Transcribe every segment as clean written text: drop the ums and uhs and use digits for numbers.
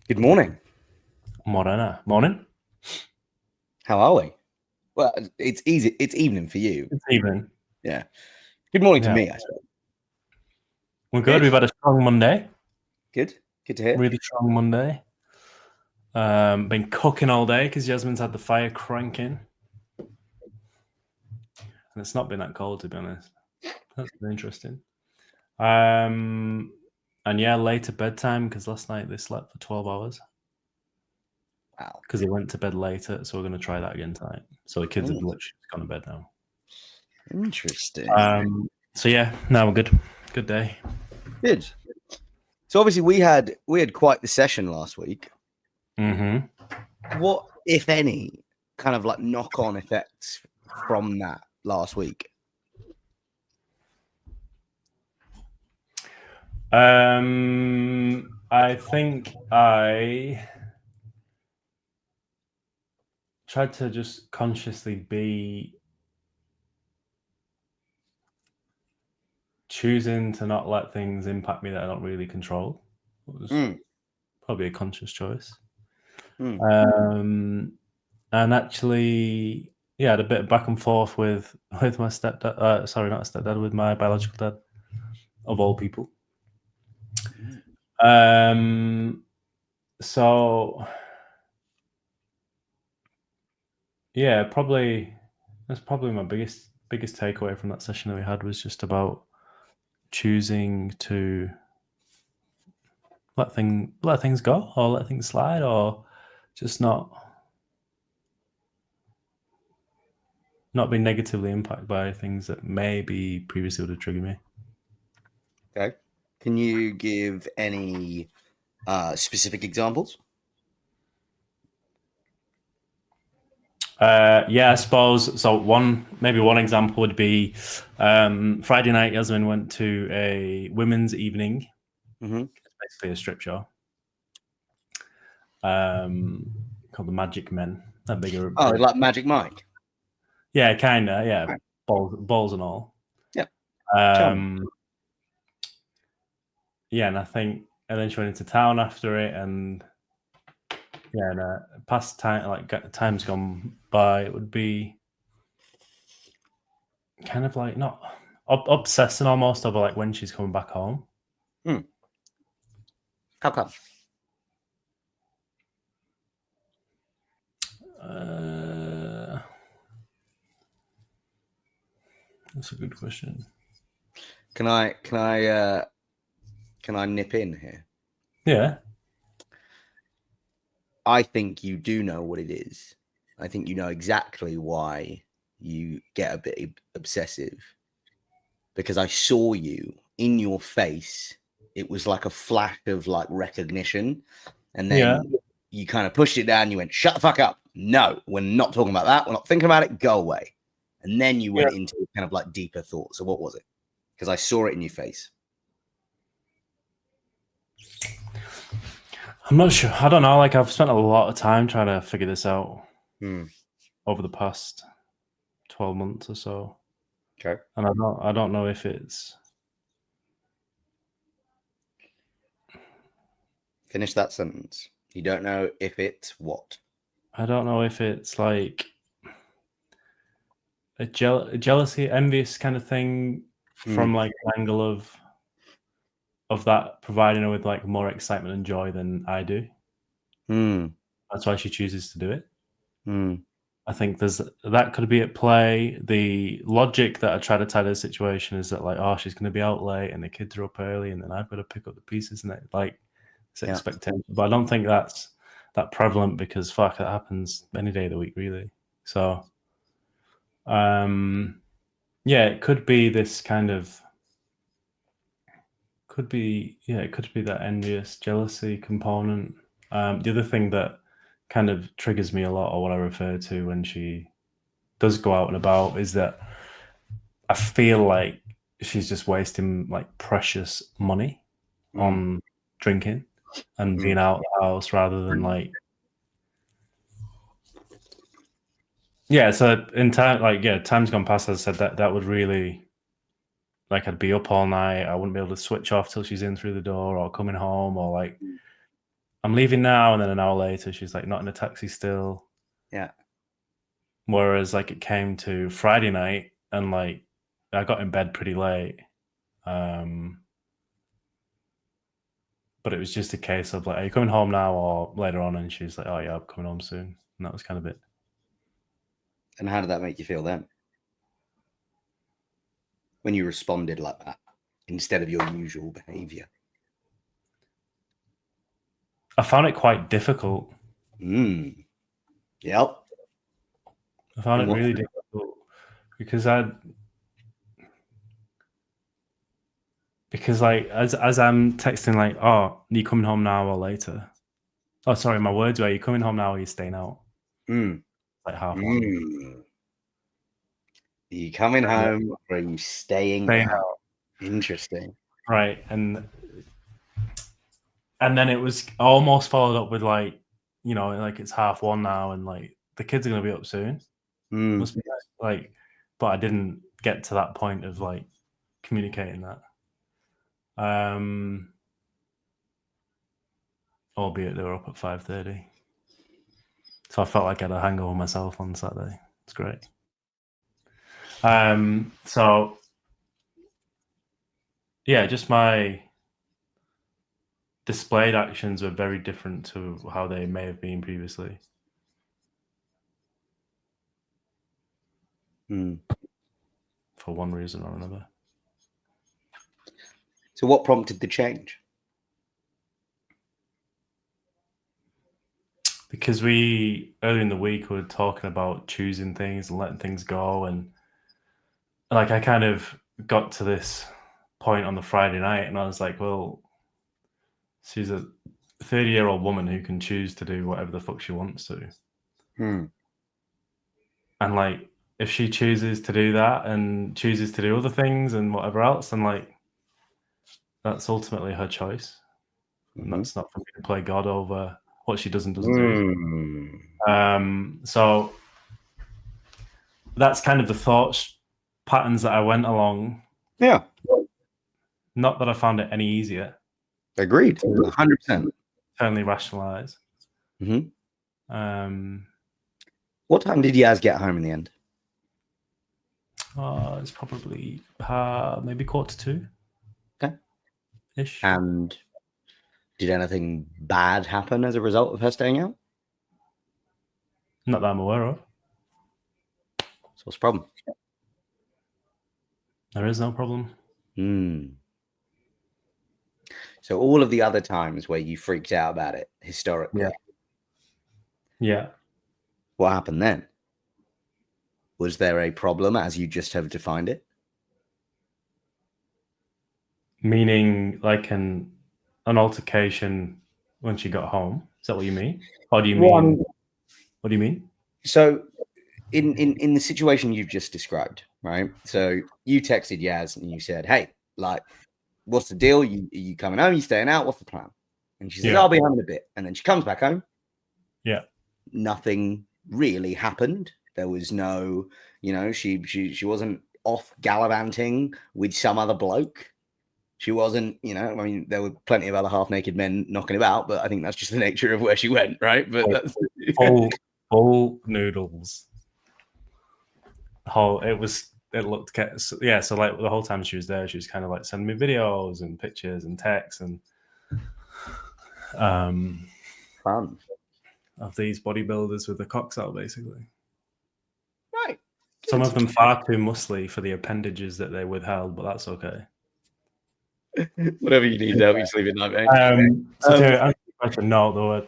Good morning. Morning. How are we? Well, it's easy. It's evening for you. It's evening. Yeah. Good morning to Yeah. me, I suppose. We're good. We've had a strong Monday. Good. Good to hear. Really strong Monday. Been cooking all day because Jasmine's had the fire cranking. And it's not been that cold, to be honest. That's been interesting. And yeah, later bedtime because last night they slept for 12 hours. Wow. Because they went to bed later, so we're going to try that again tonight. So the kids have literally gone to bed now. Interesting. So yeah, now we're good. Good day. Good. So obviously we had quite the session last week. Mm-hmm. What, if any, kind of like knock-on effects from that last week? I think I tried to just consciously be choosing to not let things impact me that I don't really control. It was probably a conscious choice. And actually, yeah, I had a bit of back and forth with my stepdad. Sorry, not a stepdad, with my biological dad, of all people. So yeah, that's probably my biggest takeaway from that session that we had, was just about choosing to let things go, or let things slide, or just not be negatively impacted by things that maybe previously would have triggered me. Okay. Can you give any specific examples? Yeah, I suppose so. One example would be Friday night. Yasmin went to a women's evening. It's basically a strip show. Called the Magic Men. That bigger. Oh, like Magic Mike. Yeah, kinda. Yeah, balls and all. Yeah. Yeah, and I think, and then she went into town after it, and yeah, and past time, like time's gone by, it would be kind of like not obsessing almost over like when she's coming back home. How come? That's a good question. Can I nip in here? Yeah. I think you do know what it is. I think you know exactly why you get a bit obsessive, because I saw you in your face. It was like a flash of like recognition, and then you kind of pushed it down. You went, "Shut the fuck up! No, we're not talking about that. We're not thinking about it. Go away." And then you went into kind of like deeper thought. So what was it? Because I saw it in your face. I'm not sure. I don't know. Like, I've spent a lot of time trying to figure this out over the past 12 months or so. Okay. And I don't know if it's... Finish that sentence. You don't know if it's what? I don't know if it's like a jealousy, envious kind of thing from like an angle of that providing her with like more excitement and joy than I do. That's why she chooses to do it. I think that could be at play. The logic that I try to tie to the situation is that like, oh, she's going to be out late and the kids are up early, and then I've got to pick up the pieces, and it's expectation. But I don't think that's that prevalent, because fuck, that happens any day of the week, really. So, yeah, it could be this kind of. It could be that envious, jealousy component. The other thing that kind of triggers me a lot, or what I refer to when she does go out and about, is that I feel like she's just wasting like precious money on drinking and being out of the house, rather than like, yeah. So in time, like, yeah, time's gone past. As I said, that would really, like, I'd be up all night. I wouldn't be able to switch off till she's in through the door or coming home, or like, I'm leaving now, and then an hour later, she's like, not in a taxi still. Yeah. Whereas, like, it came to Friday night, and like, I got in bed pretty late. But it was just a case of like, are you coming home now or later on? And she's like, oh yeah, I'm coming home soon. And that was kind of it. And how did that make you feel then? When you responded like that instead of your usual behavior? I found it quite difficult. Yep. I found it really difficult because like as I'm texting like, oh, are you coming home now or later? Oh, sorry, my words were, are you coming home now or are you staying out? Like half one. Are you coming home or are you staying out? Interesting. Right. And then it was almost followed up with like, you know, like it's half one now and like the kids are going to be up soon. Must be like, but I didn't get to that point of like communicating that. Albeit they were up at 5:30. So I felt like I had a hangover myself on Saturday. It's great. So yeah, just my displayed actions were very different to how they may have been previously. For one reason or another. So what prompted the change? Because we, earlier in the week, were talking about choosing things and letting things go. And like, I kind of got to this point on the Friday night and I was like, well, she's a 30-year-old woman who can choose to do whatever the fuck she wants to. And like, if she chooses to do that and chooses to do other things and whatever else, then like, that's ultimately her choice. And that's not for me to play God over what she does and doesn't do. So that's kind of the thoughts patterns that I went along. Yeah. Not that I found it any easier. Agreed. 100%. Internally rationalize. What time did Yaz get home in the end? It's probably maybe 1:45. Okay. Ish. And did anything bad happen as a result of her staying out? Not that I'm aware of. So what's the problem? There is no problem. So all of the other times where you freaked out about it historically. Yeah. What happened then? Was there a problem as you just have defined it? Meaning like an altercation when she got home? Is that what you mean? Or do you mean? What do you mean? So in the situation you've just described, right? So you texted Yaz and you said, hey, like, what's the deal? You coming home? You staying out? What's the plan? And she says, I'll be home in a bit. And then she comes back home. Yeah. Nothing really happened. There was no, you know, she wasn't off gallivanting with some other bloke. She wasn't, you know, I mean, there were plenty of other half-naked men knocking about, but I think that's just the nature of where she went, right? But that's full noodles. It looked, yeah. So like the whole time she was there, she was kind of like sending me videos and pictures and texts and fun of these bodybuilders with the cocks out, basically. Right. Some of them far too muscly for the appendages that they withheld, but that's okay. Whatever you need to help you sleep at night, mate. So to answer the question, no, there were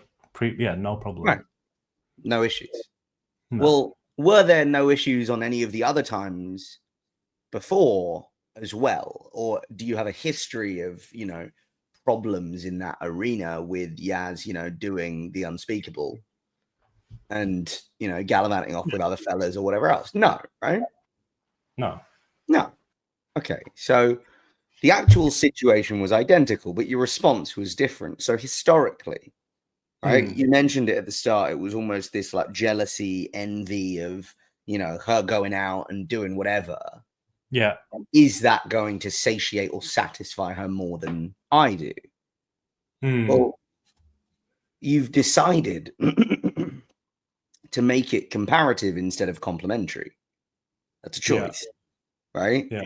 no problem. Right. No issues. No. Well, were there no issues on any of the other times before as well? Or do you have a history of, you know, problems in that arena with Yaz, you know, doing the unspeakable and, you know, gallivanting off with other fellas or whatever else? No, right? No. Okay. So the actual situation was identical, but your response was different. So historically, right? You mentioned it at the start. It was almost this like jealousy, envy of, you know, her going out and doing whatever. Yeah. Is that going to satiate or satisfy her more than I do? Well, you've decided to make it comparative instead of complementary. That's a choice, right? Yeah.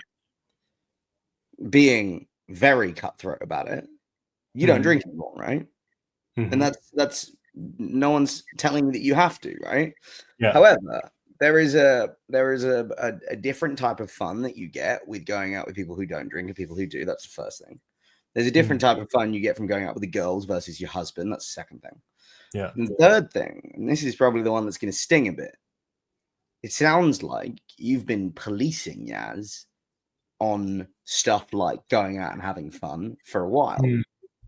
Being very cutthroat about it, you don't drink anymore, right? And that's no one's telling you that you have to, right? Yeah. However, there is a different type of fun that you get with going out with people who don't drink and people who do. That's the first thing. There's a different type of fun you get from going out with the girls versus your husband. That's the second thing. Yeah. And the third thing, and this is probably the one that's going to sting a bit. It sounds like you've been policing Yaz on stuff like going out and having fun for a while.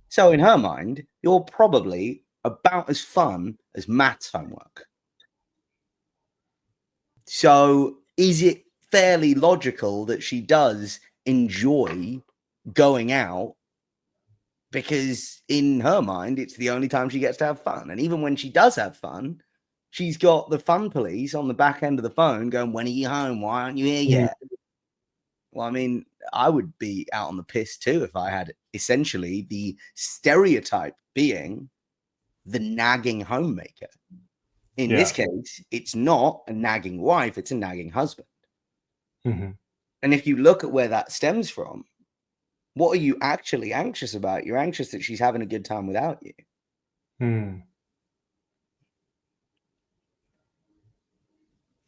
So in her mind, you're probably about as fun as maths homework. So is it fairly logical that she does enjoy going out? Because in her mind, it's the only time she gets to have fun. And even when she does have fun, she's got the fun police on the back end of the phone going, when are you home? Why aren't you here yet? Well, I mean, I would be out on the piss too if I had essentially the stereotype being the nagging homemaker. In this case, it's not a nagging wife, it's a nagging husband. And if you look at where that stems from, what are you actually anxious about? You're anxious that she's having a good time without you.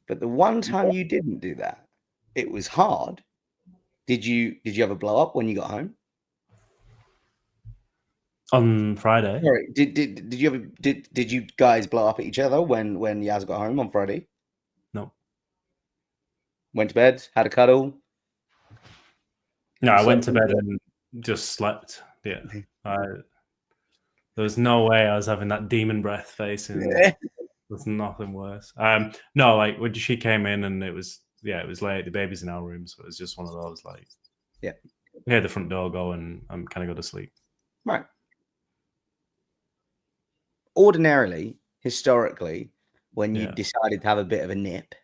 But the one time you didn't do that, it was hard. Did you ever blow up when you got home? On Friday. Sorry, did you guys blow up at each other when Yaz got home on Friday? No. Went to bed, had a cuddle. No, I went to bed and just slept. Yeah. There was no way I was having that demon breath face, and there's nothing worse. No, like when she came in and it was late. The baby's in our room, so it was just one of those like, we hear the front door go and I'm kind of go to sleep. Right. Ordinarily, historically, when you decided to have a bit of a nip,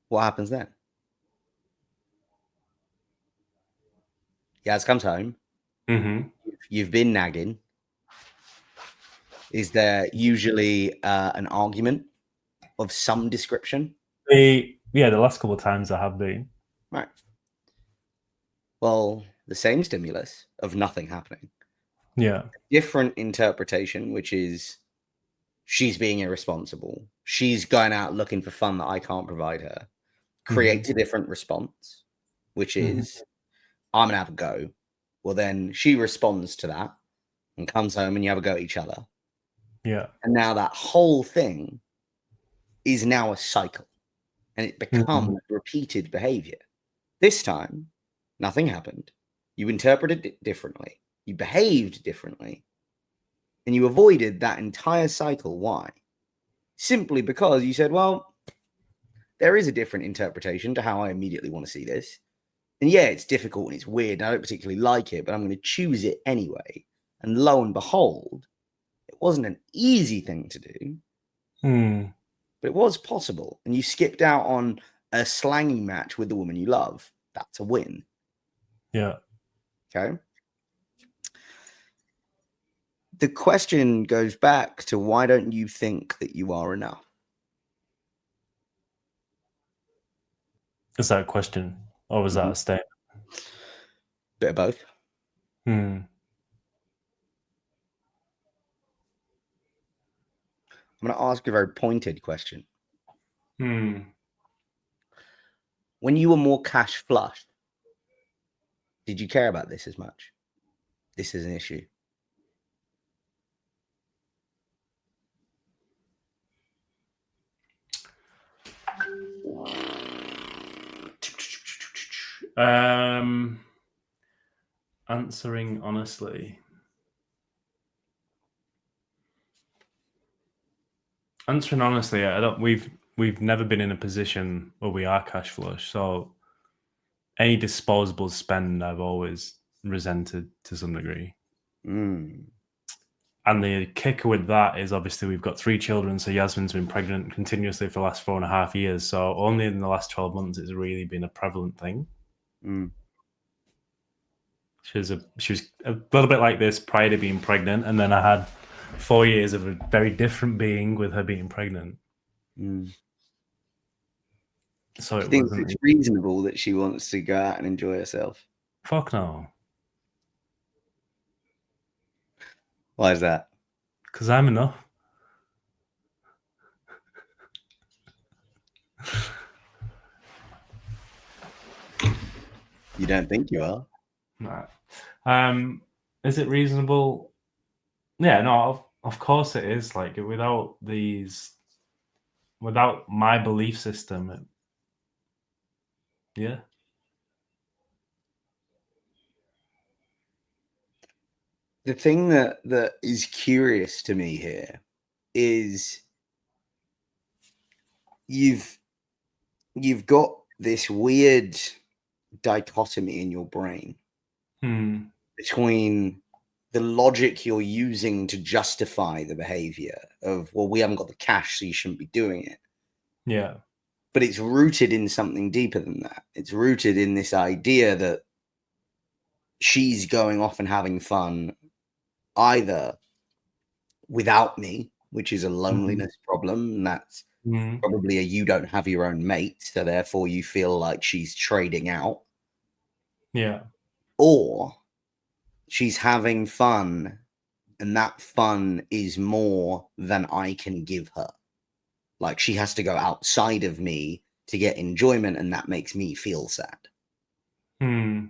what happens then? Yaz comes home. You've been nagging. Is there usually an argument of some description? The last couple of times I have been. Right. Well, the same stimulus of nothing happening. Yeah. Different interpretation, which is she's being irresponsible. She's going out looking for fun that I can't provide her. Creates a different response, which is I'm going to have a go. Well, then she responds to that and comes home and you have a go at each other. Yeah. And now that whole thing is now a cycle and it becomes repeated behavior. This time, nothing happened. You interpreted it differently. You behaved differently. And you avoided that entire cycle. Why? Simply because you said, well, there is a different interpretation to how I immediately want to see this. And yeah, it's difficult and it's weird. And I don't particularly like it, but I'm going to choose it anyway. And lo and behold, it wasn't an easy thing to do, but it was possible. And you skipped out on a slanging match with the woman you love. That's a win. Yeah. Okay. The question goes back to why don't you think that you are enough? Is that a question? Or was that a statement? Bit of both. I'm going to ask a very pointed question. When you were more cash flush, did you care about this as much? This is an issue. Answering honestly. I don't. We've never been in a position where we are cash flush. So any disposable spend, I've always resented to some degree. And the kicker with that is obviously we've got 3 children. So Yasmin's been pregnant continuously for the last 4.5 years. So only in the last 12 months, it's really been a prevalent thing. She was a little bit like this prior to being pregnant, and then I had 4 years of a very different being with her being pregnant. So it wasn't. It's reasonable that she wants to go out and enjoy herself. Fuck no. Why is that? Because I'm enough. You don't think you are? No. Is it reasonable? Yeah, no, of course it is. Like, without my belief system, yeah. The thing that is curious to me here is you've got this weird dichotomy in your brain between the logic you're using to justify the behavior of, well, we haven't got the cash, so you shouldn't be doing it. Yeah. But it's rooted in something deeper than that. It's rooted in this idea that she's going off and having fun either without me, which is a loneliness problem, and that's probably you don't have your own mate, so therefore you feel like she's trading out. Yeah. Or she's having fun, and that fun is more than I can give her. Like, she has to go outside of me to get enjoyment, and that makes me feel sad. The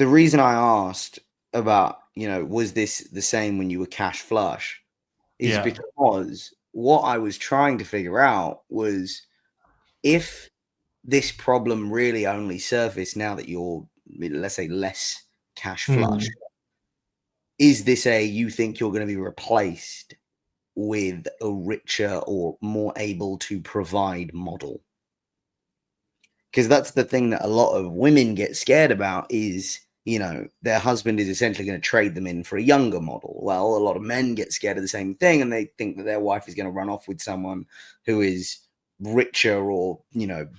reason I asked about, was this the same when you were cash flush, is because what I was trying to figure out was if this problem really only surfaced now that you're, let's say, less cash flush, is this you think you're going to be replaced with a richer or more able to provide model? Because that's the thing that a lot of women get scared about is, their husband is essentially going to trade them in for a younger model. Well, a lot of men get scared of the same thing, and they think that their wife is going to run off with someone who is richer or,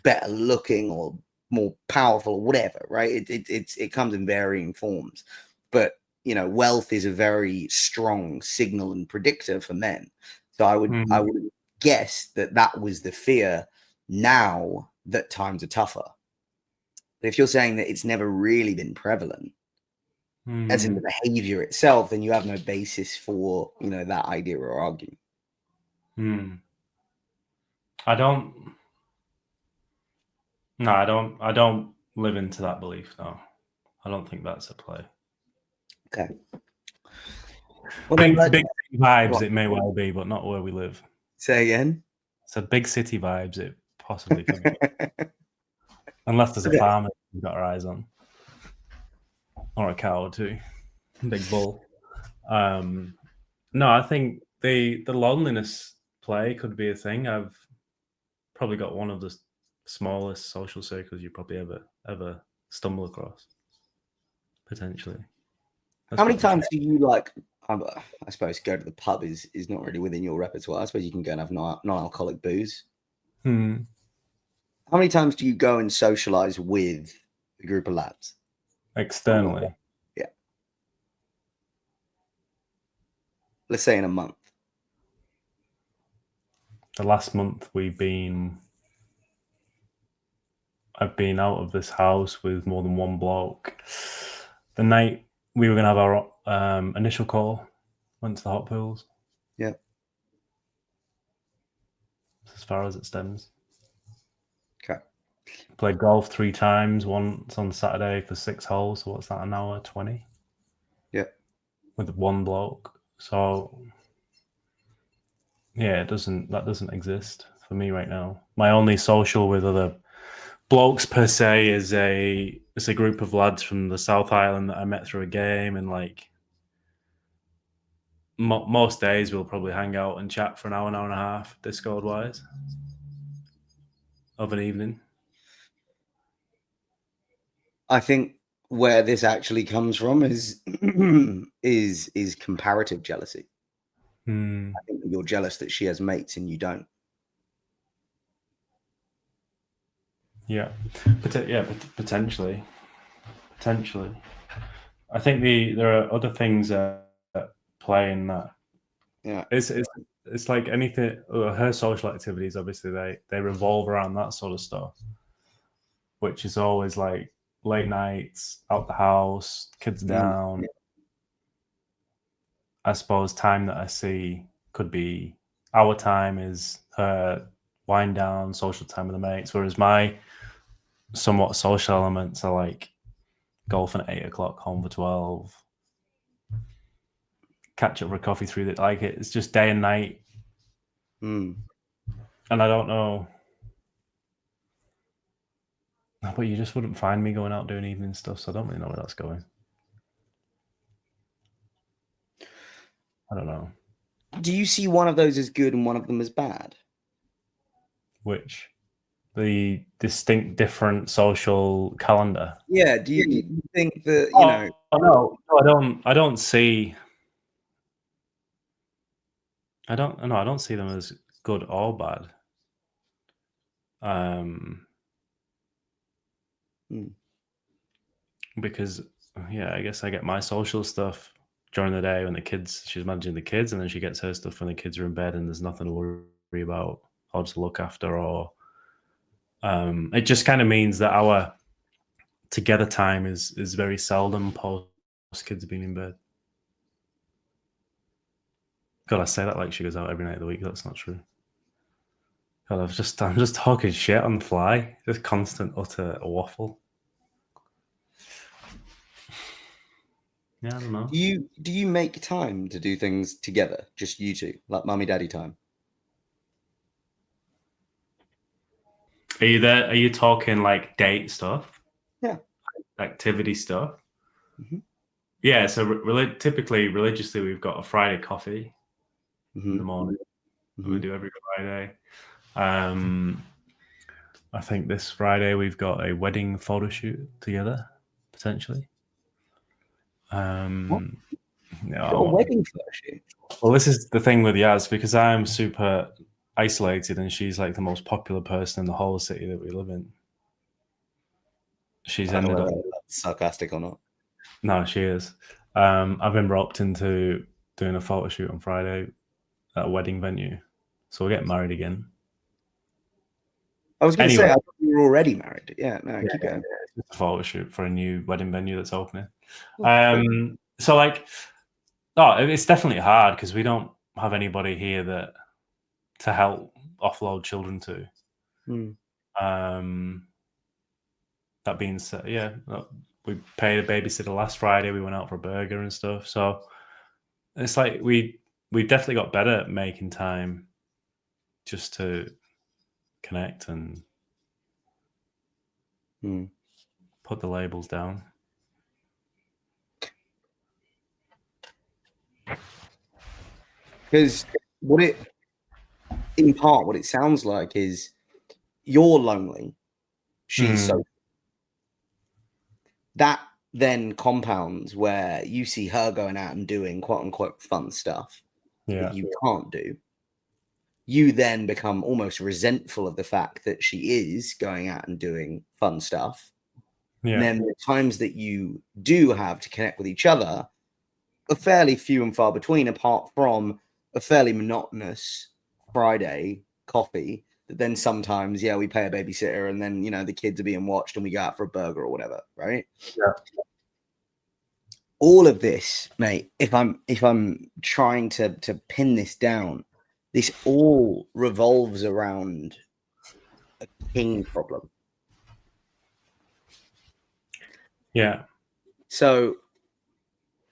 better looking or more powerful or whatever, right? It comes in varying forms. But, wealth is a very strong signal and predictor for men. So I would guess that was the fear now that times are tougher. But if you're saying that it's never really been prevalent, as in the behavior itself, then you have no basis for, that idea or argument. I don't live into that belief, no. I don't think that's a play. Okay. Well, big city vibes, it may well be, but not where we live. Say again? So big city vibes, it possibly could be. Unless there's a farmer we've got our eyes on. Or a cow or two. Big bull. No, I think the loneliness play could be a thing. I've probably got one of the smallest social circles you probably ever stumble across. Potentially. How many times do you I suppose go to the pub is not really within your repertoire. I suppose you can go and have non-alcoholic booze. How many times do you go and socialize with a group of lads? Externally? Yeah. Let's say in a month. The last month I've been out of this house with more than one bloke. The night we were going to have our initial call, went to the hot pools. Yeah. As far as it stems. Okay. Played golf 3 times, once on Saturday for 6 holes. So what's that, an hour 20? Yeah. With one bloke. So yeah, that doesn't exist for me right now. My only social with other blokes per se is a group of lads from the South Island that I met through a game, and most days we'll probably hang out and chat for an hour and a half, Discord wise, of an evening. I think where this actually comes from is comparative jealousy. I think that you're jealous that she has mates and you don't. Yeah, potentially. I think there are other things that play in that. Yeah, it's like anything. Her social activities, obviously, they revolve around that sort of stuff, which is always like late nights, out the house, kids down. I suppose time that I see could be our time is her wind down, social time with the mates, whereas my somewhat social elements are like golf at 8 o'clock, home for 12, catch up for a coffee through it. Like it's just day and night. And I don't know. But you just wouldn't find me going out doing evening stuff, so I don't really know where that's going. I don't know. Do you see one of those as good and one of them as bad? Which? The distinct different social calendar? Yeah, do you think that, you know... No, I don't see... I don't see them as good or bad. Because, yeah, I guess I get my social stuff during the day when she's managing the kids, and then she gets her stuff when the kids are in bed and there's nothing to worry about or to look after, or it just kind of means that our together time is very seldom post kids being in bed. God, I say that like she goes out every night of the week. That's not true. God, I'm just talking shit on the fly. Just constant utter waffle. Yeah, I don't know. Do you make time to do things together, just you two, like mummy daddy time? Are you there? Are you talking like date stuff? Yeah. Activity stuff? Yeah, so typically, religiously, we've got a Friday coffee in the morning. We do every Friday. I think this Friday we've got a wedding photo shoot together, potentially. What? No, A wedding photo shoot? Well, this is the thing with Yaz, because I'm super isolated and she's like the most popular person in the whole city that we live in. She's ended up... sarcastic or not? No, she is. I've been roped into doing a photo shoot on Friday at a wedding venue. So we'll get married again. I was going to say, I thought you were already married. Yeah, no, keep going. It's a photo shoot for a new wedding venue that's opening. So like, it's definitely hard because we don't have anybody here to help offload children to. That being said, yeah, we paid a babysitter last Friday. We went out for a burger and stuff. So it's like we've definitely got better at making time just to connect and put the labels down. Because in part, what it sounds like is you're lonely, she's so... That then compounds where you see her going out and doing quote unquote fun stuff that you can't do. You then become almost resentful of the fact that she is going out and doing fun stuff. And then the times that you do have to connect with each other are fairly few and far between, apart from a fairly monotonous Friday coffee that then sometimes, we pay a babysitter and then, the kids are being watched and we go out for a burger or whatever, right? Yeah. All of this, mate, if I'm trying to pin this down, this all revolves around a king problem. Yeah. So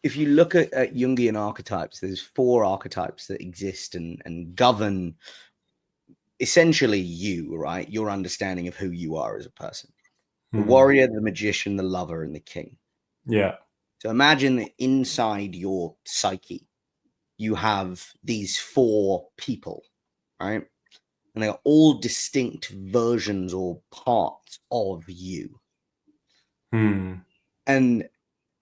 if you look at Jungian archetypes, there's 4 archetypes that exist and govern essentially you, right? Your understanding of who you are as a person. The warrior, the magician, the lover, and the king. Yeah. So imagine that inside your psyche, you have these 4 people, right? And they are all distinct versions or parts of you. And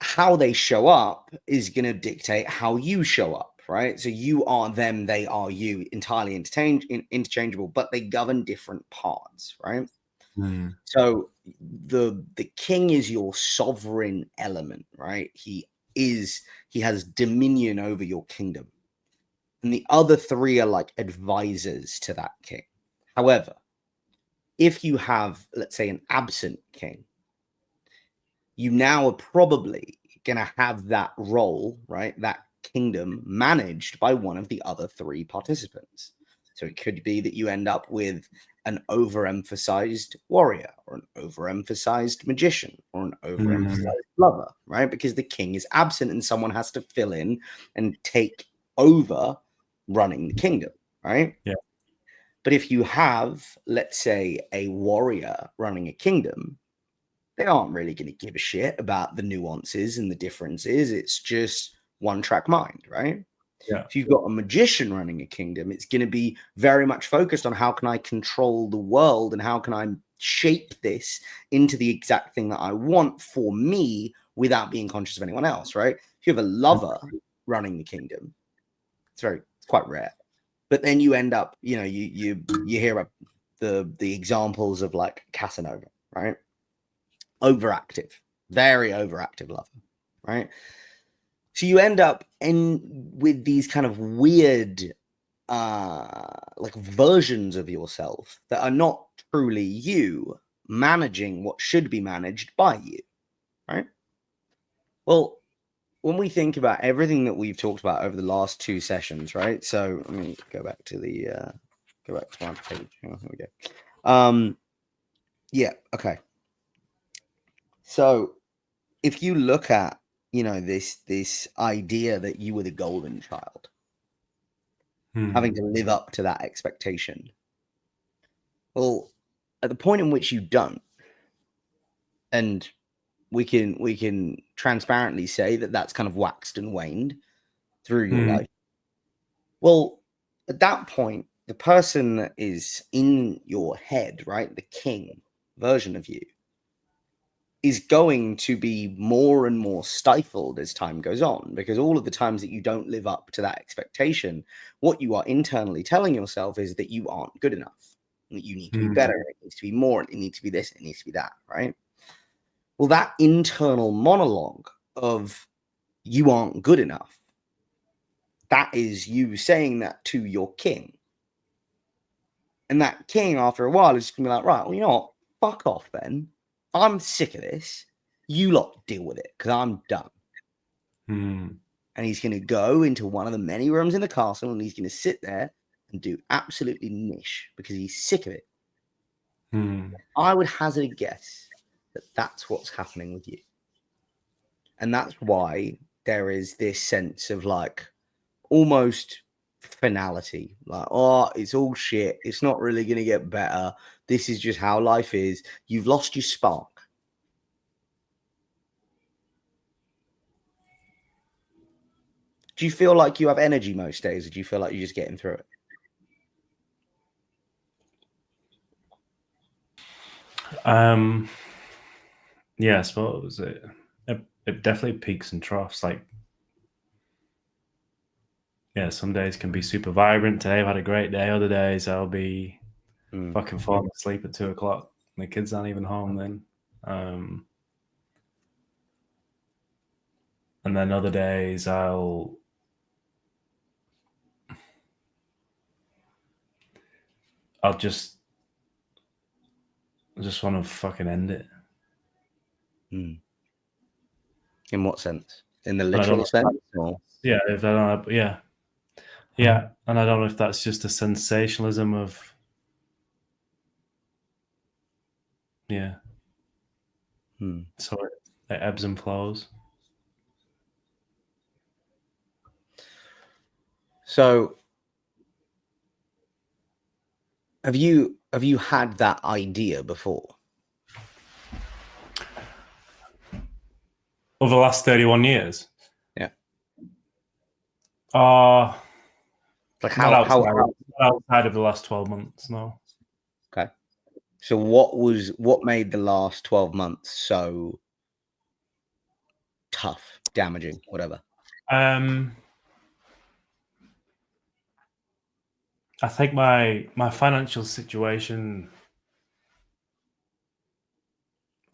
how they show up is going to dictate how you show up, right? So you are them, they are you, entirely interchangeable, but they govern different parts, right? So the king is your sovereign element, right? He has dominion over your kingdom. And the other three are like advisors to that king. However, if you have, let's say, an absent king, you now are probably going to have that role, right? That kingdom managed by one of the other three participants. So it could be that you end up with an overemphasized warrior or an overemphasized magician or an overemphasized lover, right? Because the king is absent and someone has to fill in and take over running the kingdom, right? Yeah. But if you have, let's say, a warrior running a kingdom, they aren't really going to give a shit about the nuances and the differences. It's just one track mind, right? Yeah. If you've got a magician running a kingdom, it's going to be very much focused on how can I control the world and how can I shape this into the exact thing that I want for me without being conscious of anyone else, right? If you have a lover running the kingdom, it's quite rare. But then you end up, you hear the examples of like Casanova, right? Overactive, very overactive lover, right? So you end up with these kind of weird like versions of yourself that are not truly you managing what should be managed by you, right? Well, when we think about everything that we've talked about over the last two sessions, right? So let me go back to my page. Oh, here we go. Yeah, okay. So if you look at, this idea that you were the golden child, having to live up to that expectation. Well, at the point in which you don't, and we can transparently say that that's kind of waxed and waned through your life. Well, at that point, the person that is in your head, right, the king version of you, is going to be more and more stifled as time goes on, because all of the times that you don't live up to that expectation, what you are internally telling yourself is that you aren't good enough, that you need to be better, it needs to be more, it needs to be this, it needs to be that, right? Well, that internal monologue of you aren't good enough, that is you saying that to your king. And that king, after a while, is just going to be like, right, well, you know what? Fuck off then. I'm sick of this. You lot deal with it because I'm done. And he's going to go into one of the many rooms in the castle and he's going to sit there and do absolutely niche because he's sick of it. I would hazard a guess that that's what's happening with you. And that's why there is this sense of like almost finality, like, oh, it's all shit, it's not really going to get better, this is just how life is, you've lost your spark. Do you feel like you have energy most days, or do you feel like you're just getting through it? Yeah, I suppose it definitely peaks and troughs. Like, yeah, some days can be super vibrant. Today I've had a great day. Other days I'll be fucking falling asleep at 2:00. The kids aren't even home then. And then other days I'll just want to fucking end it. In what sense? In the literal sense? Or? Yeah, if I don't, yeah, and I don't know if that's just a sensationalism of, yeah. So it ebbs and flows. So have you had that idea before? Over the last 31 years? Yeah. Like how outside of the last 12 months, no. Okay. So what made the last 12 months so tough, damaging, whatever? I think my financial situation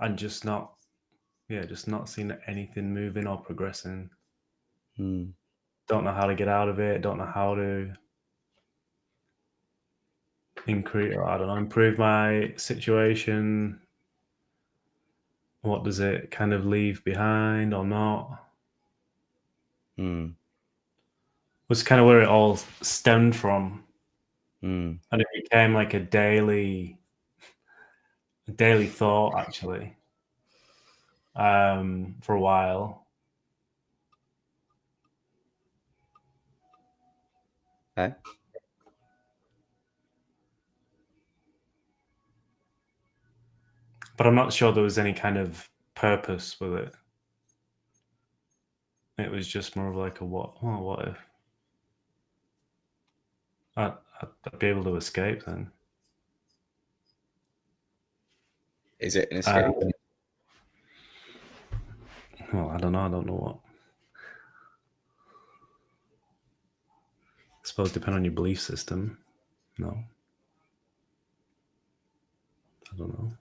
and just not seeing anything moving or progressing. Don't know how to get out of it. Don't know how to improve my situation. What does it kind of leave behind or not? Was kind of where it all stemmed from. And it became like a daily thought, actually, for a while. Okay. But I'm not sure there was any kind of purpose with it. It was just more of like a what if? I'd be able to escape then. Is it an escape? Well, I don't know. I don't know what. I suppose depending on your belief system. No. I don't know.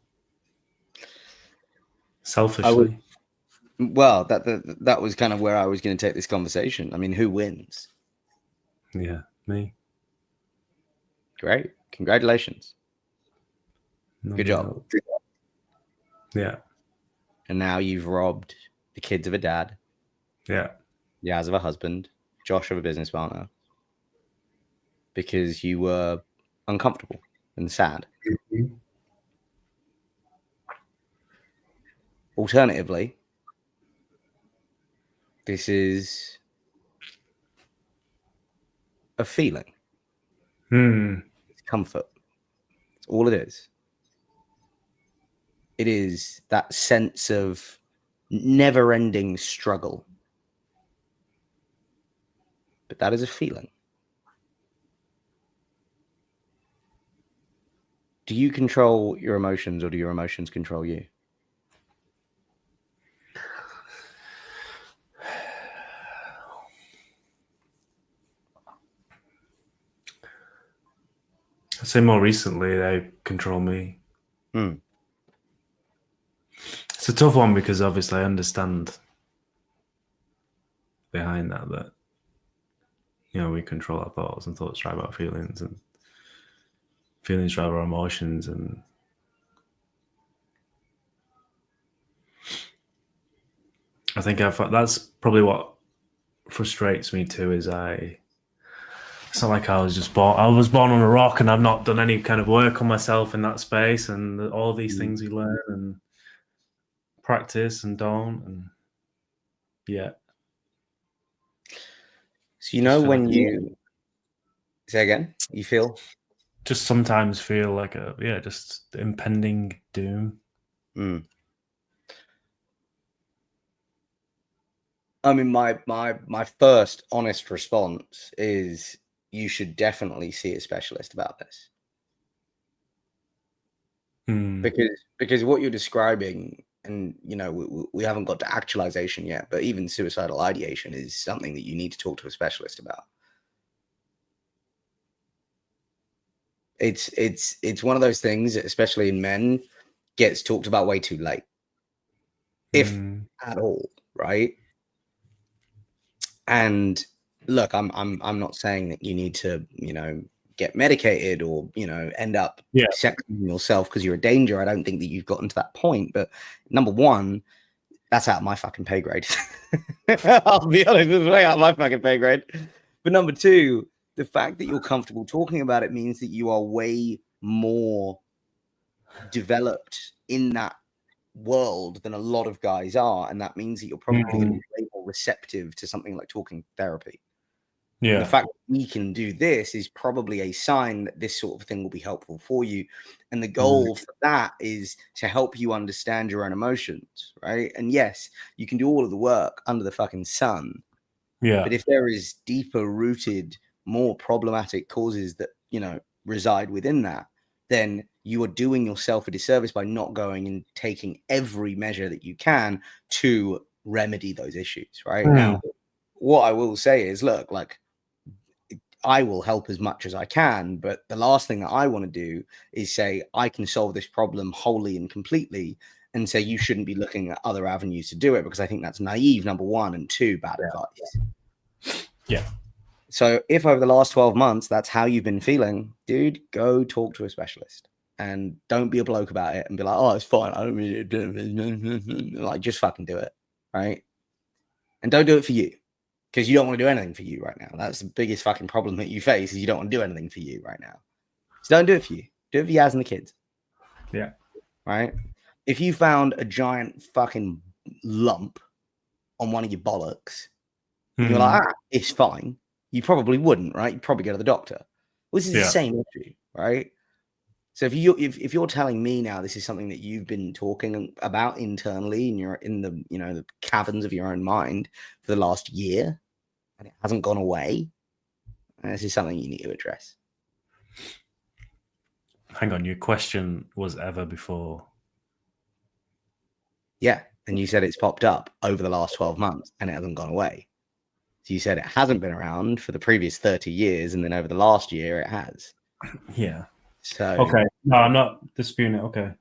Selfishly. Well, that was kind of where I was going to take this conversation. I mean, who wins? Yeah, me. Great. Congratulations. Good job. Yeah. And now you've robbed the kids of a dad. Yeah. Yaz of a husband. Josh of a business partner. Because you were uncomfortable and sad. Mm-hmm. Alternatively, this is a feeling. It's comfort. It's all it is. It is that sense of never-ending struggle. But that is a feeling. Do you control your emotions, or do your emotions control you? I'd say more recently they control me. It's a tough one because obviously I understand behind that we control our thoughts, and thoughts drive our feelings, and feelings drive our emotions, and I think that's probably what frustrates me too. Is it's not like I was born on a rock and I've not done any kind of work on myself in that space, and all these things you learn and practice and don't, and yeah. So when you say again, you just sometimes feel like just impending doom. I mean, my first honest response is you should definitely see a specialist about this. Because what you're describing, and we haven't got to actualization yet, but even suicidal ideation is something that you need to talk to a specialist about. It's one of those things that, especially in men, gets talked about way too late, if at all, right? And look, I'm not saying that you need to get medicated or end up sexing yourself because you're a danger. I don't think that you've gotten to that point. But number one, that's out of my fucking pay grade. I'll be honest, it's way out of my fucking pay grade. But number two, the fact that you're comfortable talking about it means that you are way more developed in that world than a lot of guys are, and that means that you're probably going to be way more receptive to something like talking therapy. And the fact that we can do this is probably a sign that this sort of thing will be helpful for you. And the goal for that is to help you understand your own emotions, right? And yes, you can do all of the work under the fucking sun. But if there is deeper rooted, more problematic causes that, reside within that, then you are doing yourself a disservice by not going and taking every measure that you can to remedy those issues, right? Now, what I will say is, look, like, I will help as much as I can, but the last thing that I want to do is say I can solve this problem wholly and completely And so you shouldn't be looking at other avenues to do it, because I think that's naive, number one, and two, bad advice. Yeah. So if over the last 12 months, that's how you've been feeling, dude, go talk to a specialist, and don't be a bloke about it and be like, oh, it's fine. I don't really do it. Like, just fucking do it. Right. And don't do it for you, because you don't want to do anything for you right now. That's the biggest fucking problem that you face, is you don't want to do anything for you right now. So don't do it for you. Do it for Yaz and the kids. Yeah. Right. If you found a giant fucking lump on one of your bollocks, and you're like, it's fine, you probably wouldn't, right? You'd probably go to the doctor. Well, this is the same issue, right? So if you're telling me now this is something that you've been talking about internally, and you're in the the caverns of your own mind for the last year, and it hasn't gone away, this is something you need to address. Hang on, your question was ever before. Yeah, and you said it's popped up over the last 12 months and it hasn't gone away. So you said it hasn't been around for the previous 30 years, and then over the last year it has. Yeah. So okay, no, I'm not disputing it. Okay.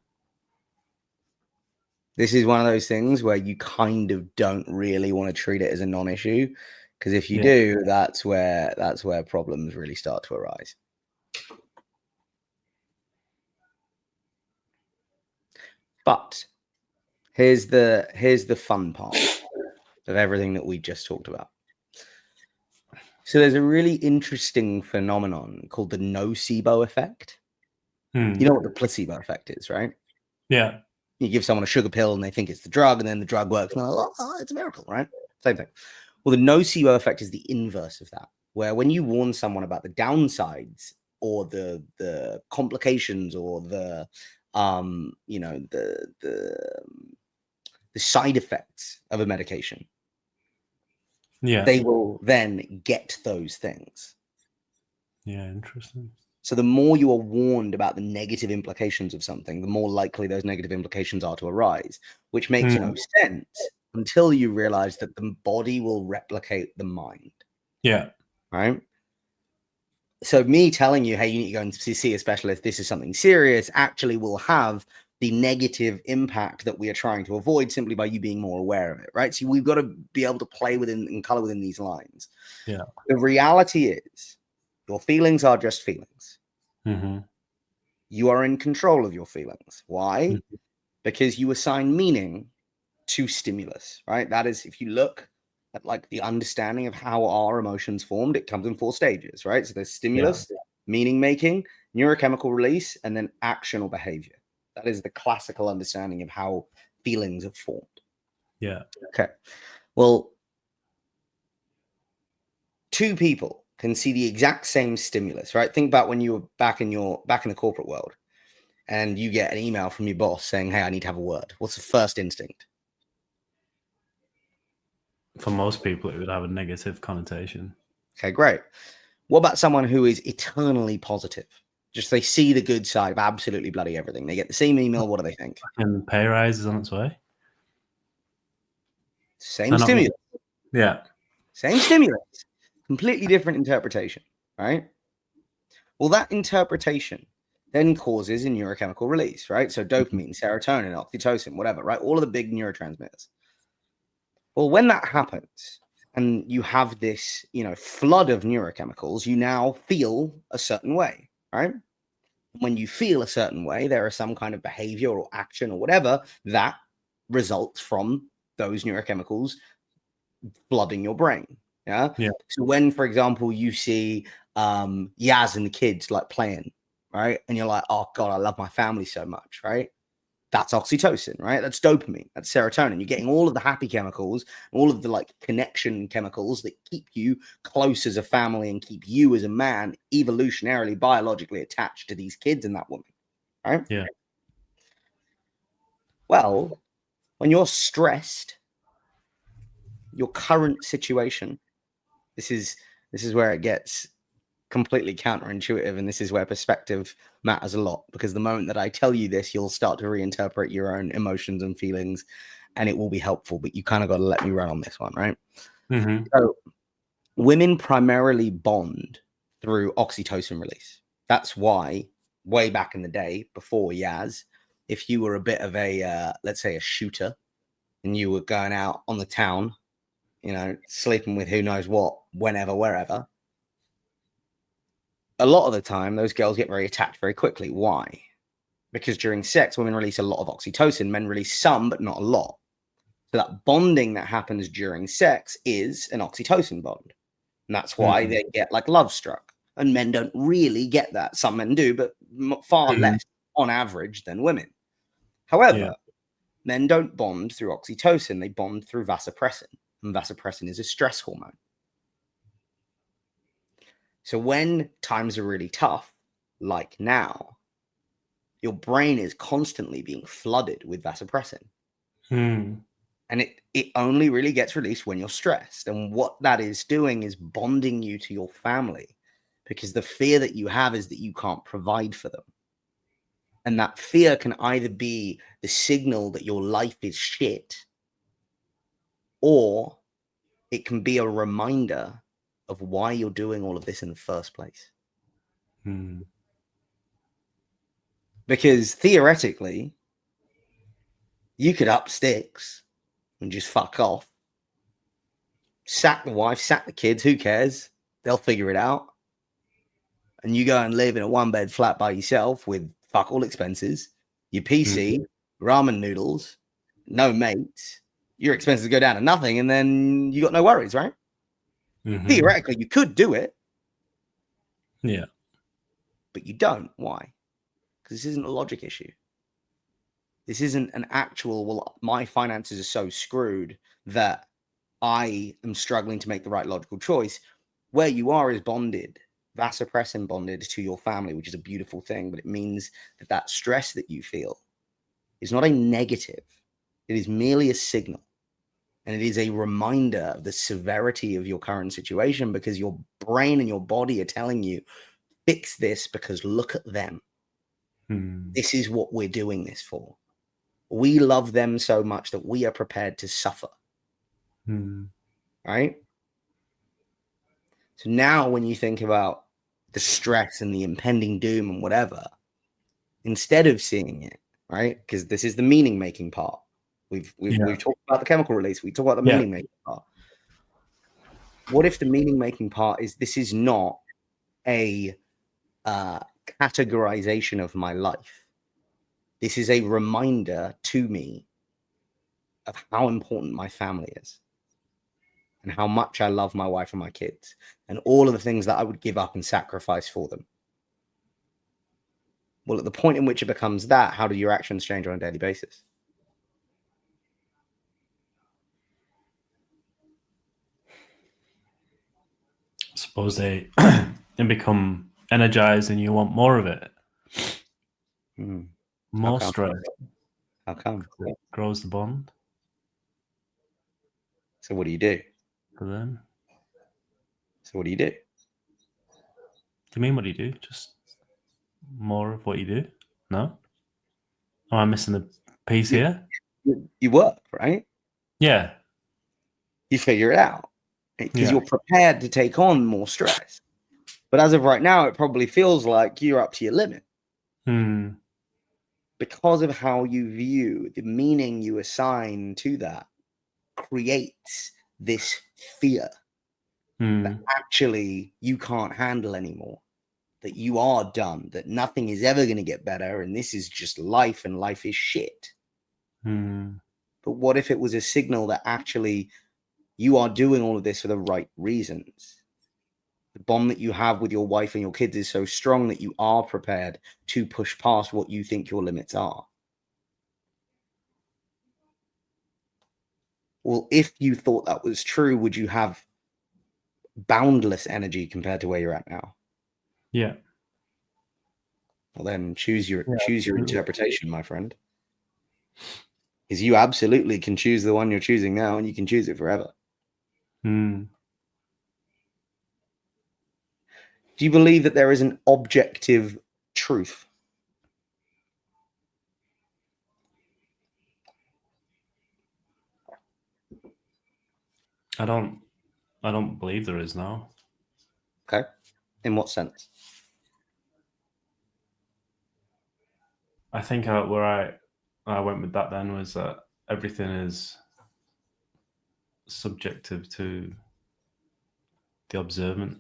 This is one of those things where you kind of don't really want to treat it as a non-issue, because if you do, that's where problems really start to arise. But here's the fun part of everything that we just talked about. So there's a really interesting phenomenon called the nocebo effect. You know what the placebo effect is, right? Yeah. You give someone a sugar pill and they think it's the drug, and then the drug works, and they're like, oh, it's a miracle, right? Same thing. Well, the nocebo effect is the inverse of that, where when you warn someone about the downsides or the complications or the side effects of a medication, they will then get those things. Yeah, interesting. So the more you are warned about the negative implications of something, the more likely those negative implications are to arise, which makes no sense until you realize that the body will replicate the mind. Yeah. Right? So me telling you, hey, you need to go and see a specialist, this is something serious, actually will have the negative impact that we are trying to avoid simply by you being more aware of it, right? So we've got to be able to play within and color within these lines. Yeah. The reality is your feelings are just feelings. You are in control of your feelings. Why? Because you assign meaning to stimulus, right? That is, if you look at like the understanding of how our emotions formed, it comes in 4 stages, right? So there's stimulus, meaning making, neurochemical release, and then action or behavior. That is the classical understanding of how feelings are formed. Yeah. Okay. Well, 2 people can see the exact same stimulus, right? Think about when you were back in the corporate world, and you get an email from your boss saying, hey, I need to have a word. What's the first instinct? For most people, it would have a negative connotation. Okay, great. What about someone who is eternally positive? Just they see the good side of absolutely bloody everything. They get the same email. What do they think? And pay rise is on its way. Same stimulus. Yeah. Same stimulus. Completely different interpretation, right? Well, that interpretation then causes a neurochemical release, right? So dopamine, serotonin, oxytocin, whatever, right? All of the big neurotransmitters. Well, when that happens and you have this, flood of neurochemicals, you now feel a certain way, right? When you feel a certain way, there is some kind of behavior or action or whatever that results from those neurochemicals flooding your brain. Yeah. So when, for example, you see Yaz and the kids like playing, right? And you're like, oh God, I love my family so much, right? That's oxytocin, right? That's dopamine, that's serotonin. You're getting all of the happy chemicals, all of the like connection chemicals that keep you close as a family and keep you as a man evolutionarily, biologically attached to these kids and that woman, right? Yeah. Well, when you're stressed, your current situation, this is where it gets completely counterintuitive, and this is where perspective matters a lot, because the moment that I tell you this, you'll start to reinterpret your own emotions and feelings, and it will be helpful, but you kind of got to let me run on this one, right? So women primarily bond through oxytocin release. That's why way back in the day, before Yaz, if you were a bit of a, let's say, a shooter, and you were going out on the town, sleeping with who knows what, whenever, wherever, a lot of the time, those girls get very attached very quickly. Why? Because during sex, women release a lot of oxytocin. Men release some, but not a lot. So that bonding that happens during sex is an oxytocin bond. And that's why they get like love struck. And men don't really get that. Some men do, but far less on average than women. However, men don't bond through oxytocin. They bond through vasopressin. And vasopressin is a stress hormone. So when times are really tough, like now, your brain is constantly being flooded with vasopressin. And it only really gets released when you're stressed. And what that is doing is bonding you to your family, because the fear that you have is that you can't provide for them. And that fear can either be the signal that your life is shit, or it can be a reminder of why you're doing all of this in the first place. Because theoretically, you could up sticks and just fuck off. Sack the wife, sack the kids, who cares? They'll figure it out. And you go and live in a one-bed flat by yourself with fuck all expenses, your PC, ramen noodles, no mates, your expenses go down to nothing, and then you got no worries, right? Theoretically, you could do it. Yeah. But you don't. Why? Because this isn't a logic issue. This isn't an actual, well, my finances are so screwed that I am struggling to make the right logical choice. Where you are is bonded, vasopressin bonded to your family, which is a beautiful thing, but it means that that stress that you feel is not a negative. It is merely a signal. And it is a reminder of the severity of your current situation, because your brain and your body are telling you, fix this because look at them. This is what we're doing this for. We love them so much that we are prepared to suffer. Right? So now when you think about the stress and the impending doom and whatever, instead of seeing it, right? Because this is the meaning making part. We've talked about the chemical release. We talk about the meaning making part. What if the meaning making part is, this is not a categorization of my life. This is a reminder to me of how important my family is, and how much I love my wife and my kids, and all of the things that I would give up and sacrifice for them. Well, at the point in which it becomes that, how do your actions change on a daily basis? I suppose they become energized and you want more of it. More stress. How come? It grows the bond. So what do you do? For them. So what do you do? Do you mean, what do you do? Just more of what you do? No? Am I missing the piece here? You work, right? Yeah. You figure it out, because you're prepared to take on more stress. But as of right now, it probably feels like you're up to your limit. Because of how you view, the meaning you assign to that creates this fear that actually you can't handle anymore, that you are done, that nothing is ever going to get better, and this is just life, and life is shit. But what if it was a signal that actually you are doing all of this for the right reasons? The bond that you have with your wife and your kids is so strong that you are prepared to push past what you think your limits are. Well, if you thought that was true, would you have boundless energy compared to where you're at now? Yeah. Well, then choose your interpretation, my friend. Because you absolutely can choose the one you're choosing now, and you can choose it forever. Do you believe that there is an objective truth? I don't believe there is now. Okay. In what sense? I think where I went with that then was that everything is subjective to the observant,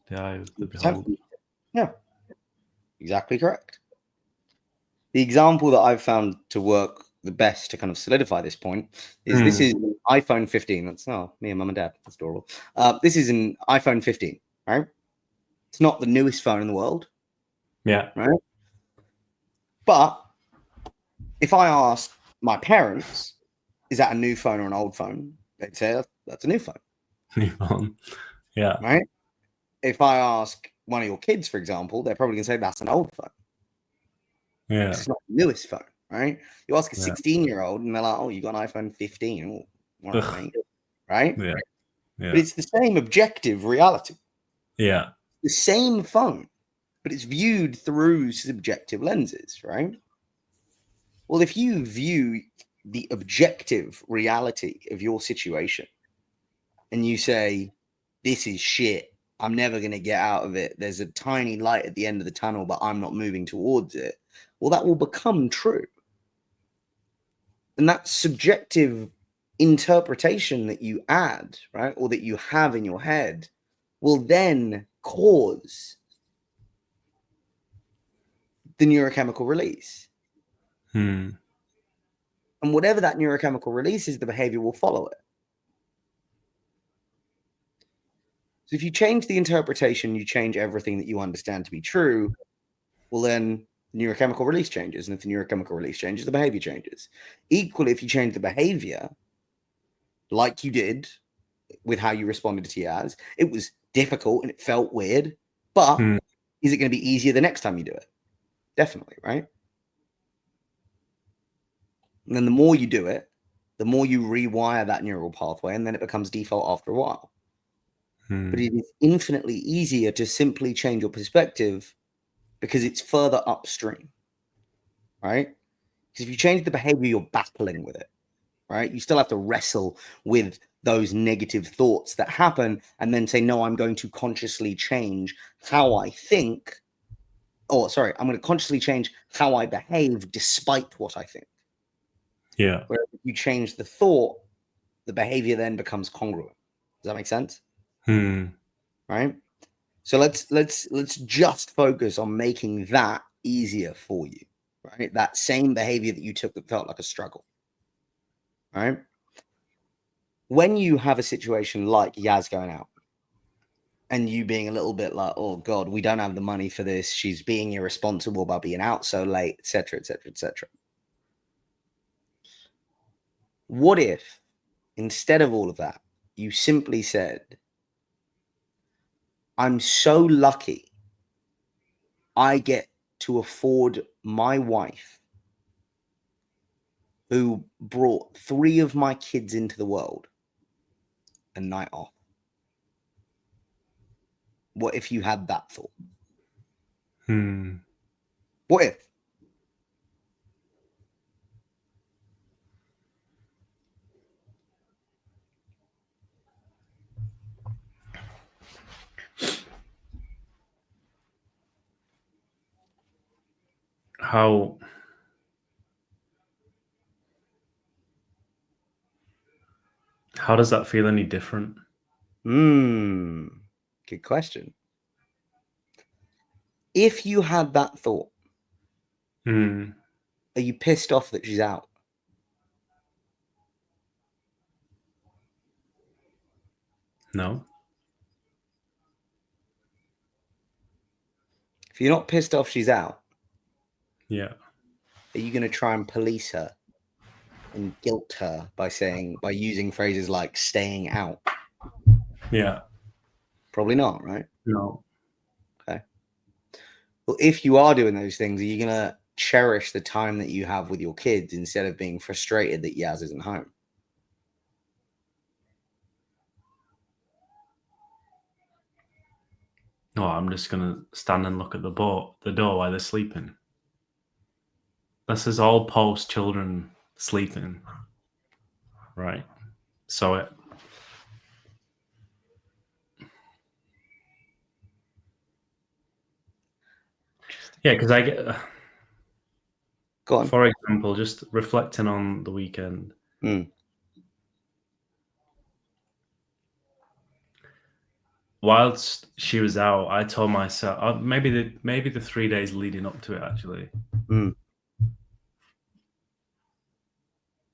the eye of the beholder. Yeah, exactly correct. The example that I've found to work the best to kind of solidify this point is this is an iPhone 15. That's me and mum and dad. That's adorable. This is an iPhone 15, right? It's not the newest phone in the world. Yeah. Right. But if I ask my parents, is that a new phone or an old phone? They'd say that's a new phone. New phone. Yeah. Right. If I ask one of your kids, for example, they're probably going to say that's an old phone. Yeah. It's not the newest phone, right? You ask a 16-year-old and they're like, oh, you got an iPhone 15. Oh, all right, mate. Right? Yeah. Yeah. But it's the same objective reality. Yeah. The same phone, but it's viewed through subjective lenses, right? Well, if you view the objective reality of your situation and you say, this is shit, I'm never going to get out of it, there's a tiny light at the end of the tunnel, but I'm not moving towards it, well, that will become true. And that subjective interpretation that you add, right, or that you have in your head will then cause the neurochemical release. And whatever that neurochemical release is, the behavior will follow it. So if you change the interpretation, you change everything that you understand to be true, well, then the neurochemical release changes. And if the neurochemical release changes, the behavior changes. Equally, if you change the behavior, like you did with how you responded to Tiaz, it was difficult and it felt weird, but is it going to be easier the next time you do it? Definitely, right? And then the more you do it, the more you rewire that neural pathway, and then it becomes default after a while. But it is infinitely easier to simply change your perspective because it's further upstream, right? Because if you change the behavior, you're battling with it, right? You still have to wrestle with those negative thoughts that happen and then say, no, I'm going to consciously change how I think. I'm going to consciously change how I behave despite what I think. Yeah. Whereas if you change the thought, the behavior then becomes congruent. Does that make sense? Right? So let's just focus on making that easier for you, right? That same behavior that you took that felt like a struggle, right? When you have a situation like Yaz going out and you being a little bit like, oh God, we don't have the money for this. She's being irresponsible by being out so late, etc., etc., etc. What if instead of all of that, you simply said, I'm so lucky I get to afford my wife, who brought 3 of my kids into the world, a night off. What if you had that thought? What if? How does that feel any different? Good question. If you had that thought, are you pissed off that she's out? No. If you're not pissed off she's out, Yeah. are you going to try and police her and guilt her by using phrases like staying out? Yeah. Probably not, right? No. Okay. Well, if you are doing those things, are you going to cherish the time that you have with your kids instead of being frustrated that Yaz isn't home? No, I'm just going to stand and look at the door while they're sleeping. This is all post children sleeping, right? So yeah, because I get Go on. For example, just reflecting on the weekend. Whilst she was out, I told myself maybe the 3 days leading up to it actually. And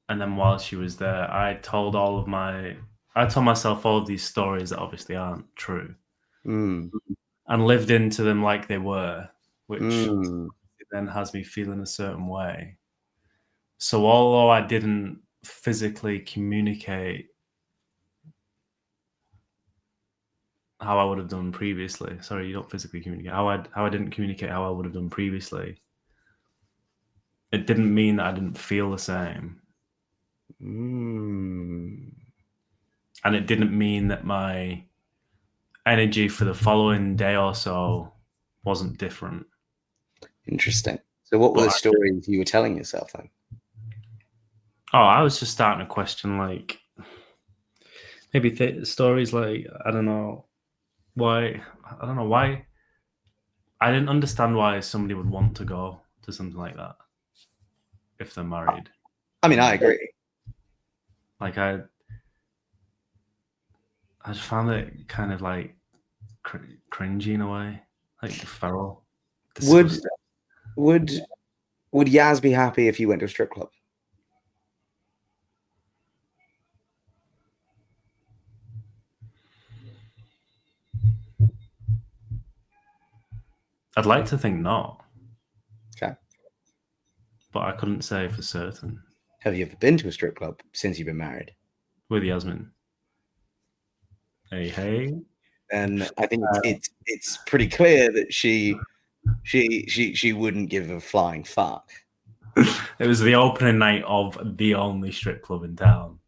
then while she was there, I told myself all of these stories that obviously aren't true, and lived into them like they were, which then has me feeling a certain way. So although I didn't physically communicate how I would have done previously, sorry, you don't physically communicate, how I didn't communicate how I would have done previously, it didn't mean that I didn't feel the same. And it didn't mean that my energy for the following day or so wasn't different. Interesting. So what were the stories you were telling yourself then? Oh, I was just starting to question, like, maybe stories like, I don't know why I didn't understand why somebody would want to go to something like that if they're married. I mean, I agree. Like, I just found it kind of like cringy in a way, like feral. Would Yaz be happy if you went to a strip club? I'd like to think not. Okay. But I couldn't say for certain. Have you ever been to a strip club since you've been married? With Yasmin. Hey. And I think it's pretty clear that she wouldn't give a flying fuck. It was the opening night of the only strip club in town.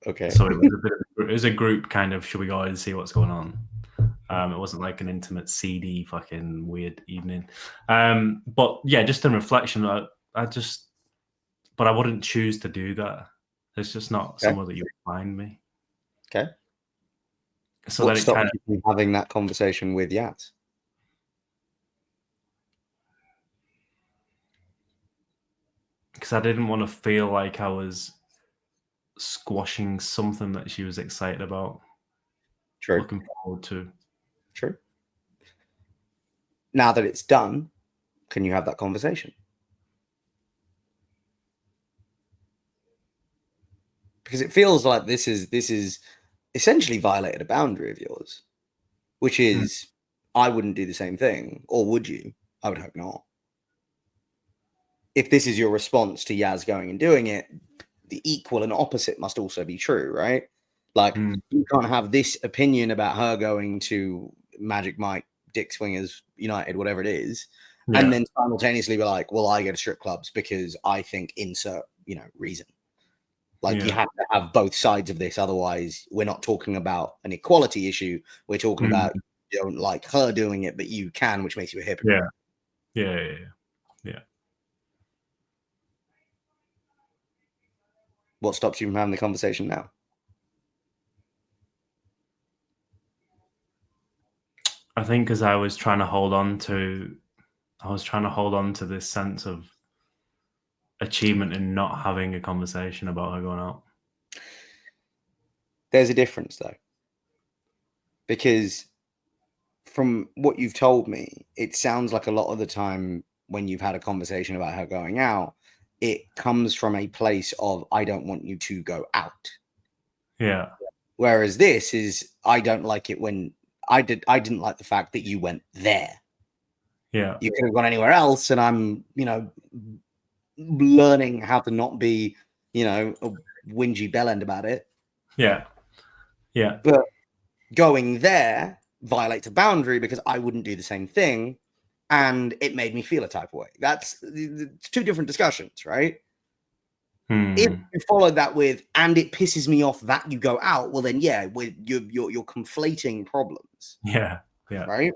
Okay. So it was a group kind of, should we go and see what's going on? It wasn't like an intimate, seedy, fucking weird evening. But yeah, just in reflection, but I wouldn't choose to do that. It's just not somewhere that you would find me. Okay. So what stopped you from having that conversation with Yaz? Because I didn't want to feel like I was squashing something that she was excited about. True. Looking forward to. True. Now that it's done, can you have that conversation? Because it feels like this is essentially violated a boundary of yours, which is I wouldn't do the same thing, or would you? I would hope not. If this is your response to Yaz going and doing it, the equal and opposite must also be true, right? Like you can't have this opinion about her going to Magic Mike, Dick Swingers United, whatever it is, and then simultaneously be like, well, I go to strip clubs because I think insert, reason. Like you have to have both sides of this. Otherwise, we're not talking about an equality issue. We're talking about you don't like her doing it, but you can, which makes you a hypocrite. Yeah. What stops you from having the conversation now? I think because I was trying to hold on to this sense of achievement in not having a conversation about her going out. There's a difference though, because from what you've told me, it sounds like a lot of the time when you've had a conversation about her going out, it comes from a place of, I don't want you to go out. Yeah. Whereas this is, I don't like it when I didn't like the fact that you went there. Yeah. You could have gone anywhere else. And I'm, learning how to not be, a whingy bellend about it. Yeah. Yeah. But going there violates a boundary because I wouldn't do the same thing. And it made me feel a type of way. That's two different discussions, right? If you follow that with, and it pisses me off that you go out, well then, yeah, you're conflating problems. Yeah. Right?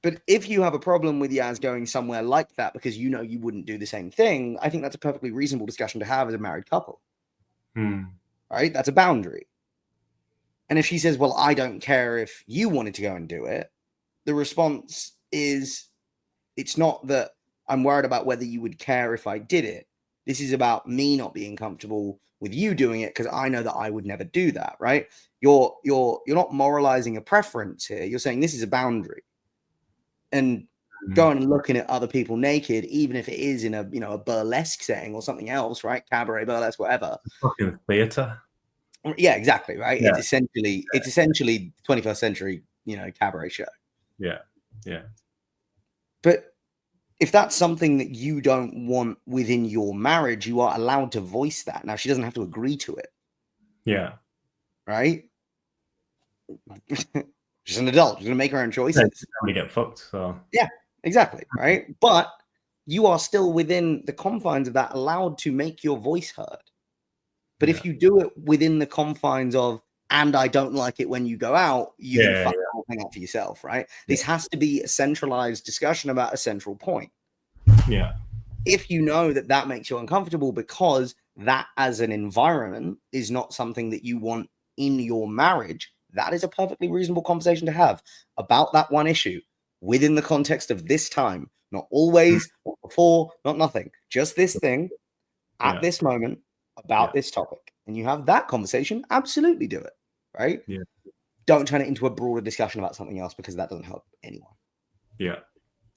But if you have a problem with Yaz going somewhere like that because you wouldn't do the same thing, I think that's a perfectly reasonable discussion to have as a married couple. Right? That's a boundary. And if she says, well, I don't care if you wanted to go and do it, the response is, it's not that I'm worried about whether you would care if I did it. This is about me not being comfortable with you doing it because I know that I would never do that, right? You're not moralizing a preference here. You're saying this is a boundary. And going and looking at other people naked, even if it is in a, you know, a burlesque setting or something else, right? Cabaret, burlesque, whatever. Fucking theater. Yeah, exactly, right? Yeah. It's essentially 21st century, you know, cabaret show. Yeah. Yeah. But if that's something that you don't want within your marriage, you are allowed to voice that. Now, she doesn't have to agree to it. Yeah. Right? She's an adult. She's going to make her own choices. Yeah, she's going to get fucked. So. Yeah, exactly. Right? But you are still within the confines of that, allowed to make your voice heard. But if you do it within the confines of, and I don't like it when you go out, you can fuck the whole thing up for yourself, right? This has to be a centralized discussion about a central point. Yeah. If you know that that makes you uncomfortable because that as an environment is not something that you want in your marriage, that is a perfectly reasonable conversation to have about that one issue within the context of this time. Not always, not before, not nothing. Just this thing at this moment about this topic. And you have that conversation, absolutely do it, right? Yeah. Don't turn it into a broader discussion about something else because that doesn't help anyone. Yeah.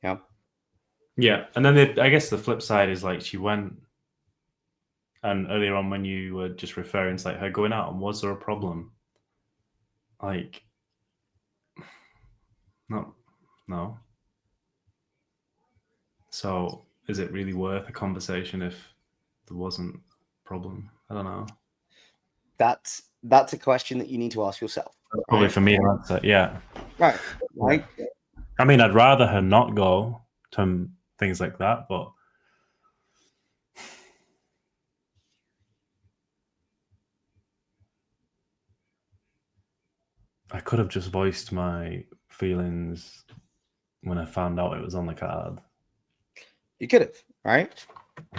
Yeah. Yeah. And then I guess the flip side is like she went, and earlier on when you were just referring to like her going out, and was there a problem? Like, no. So is it really worth a conversation if there wasn't a problem? I don't know. That's a question that you need to ask yourself. Probably right? For me to answer, yeah. Right. Right. I mean, I'd rather her not go to things like that, but I could have just voiced my feelings when I found out it was on the card. You could have, right?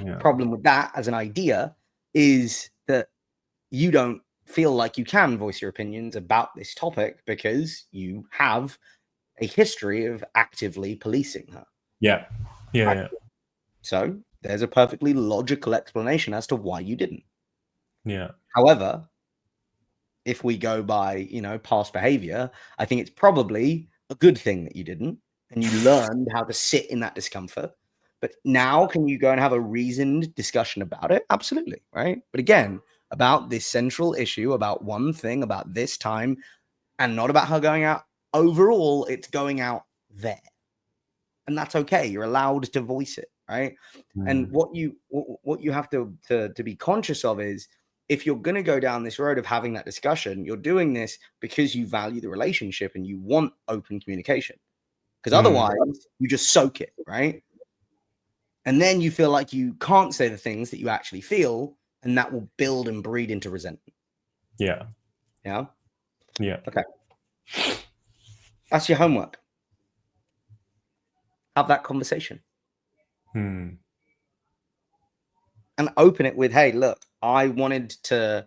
Yeah. Problem with that as an idea is that you don't feel like you can voice your opinions about this topic because you have a history of actively policing her. Yeah. Yeah. Right? Yeah. So there's a perfectly logical explanation as to why you didn't. Yeah. However, if we go by, you know, past behavior, I think it's probably a good thing that you didn't, and you learned how to sit in that discomfort. But now, can you go and have a reasoned discussion about it? Absolutely, right? But again, about this central issue, about one thing, about this time, and not about her going out overall, it's going out there. And that's okay. You're allowed to voice it, right? And what you have to be conscious of is, if you're going to go down this road of having that discussion, you're doing this because you value the relationship and you want open communication. Because otherwise, you just soak it, right? And then you feel like you can't say the things that you actually feel, and that will build and breed into resentment. Yeah. Yeah? Yeah. Okay. That's your homework. Have that conversation. And open it with, hey, look, I wanted to,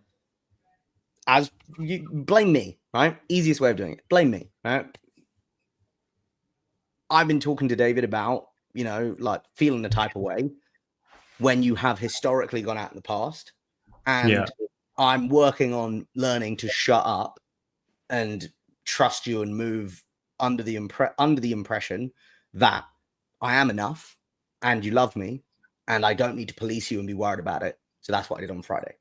as you blame me, right? Easiest way of doing it. Blame me, right? I've been talking to David about, you know, like feeling the type of way when you have historically gone out in the past. And I'm working on learning to shut up and trust you and move under the impression that I am enough and you love me and I don't need to police you and be worried about it. So that's what I did on Friday.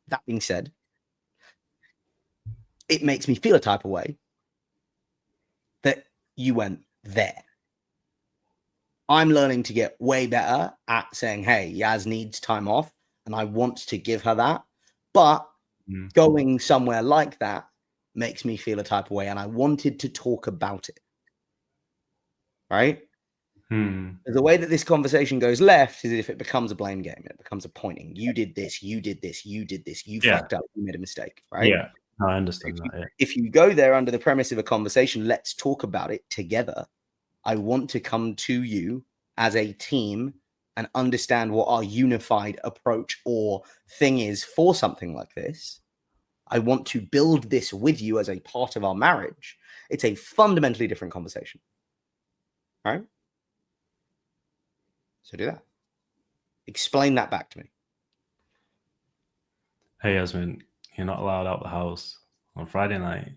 That being said, it makes me feel a type of way that you went there. I'm learning to get way better at saying, hey, Yaz needs time off and I want to give her that. But going somewhere like that makes me feel a type of way and I wanted to talk about it. Right? The way that this conversation goes left is if it becomes a blame game. It becomes a pointing. You did this, you did this, you did this, you fucked up, you made a mistake, right? Yeah, I understand that. Yeah. If you go there under the premise of a conversation, let's talk about it together. I want to come to you as a team and understand what our unified approach or thing is for something like this. I want to build this with you as a part of our marriage. It's a fundamentally different conversation, right? So do that. Explain that back to me. Hey, Yasmin, you're not allowed out the house on Friday night.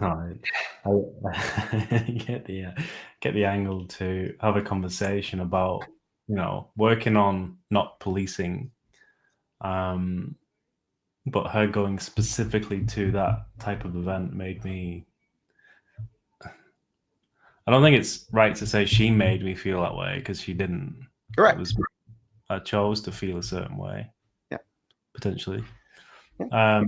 No, I get the angle to have a conversation about, working on not policing, but her going specifically to that type of event made me. I don't think it's right to say she made me feel that way, because she didn't. Correct. I chose to feel a certain way. Yeah. Potentially. Yeah.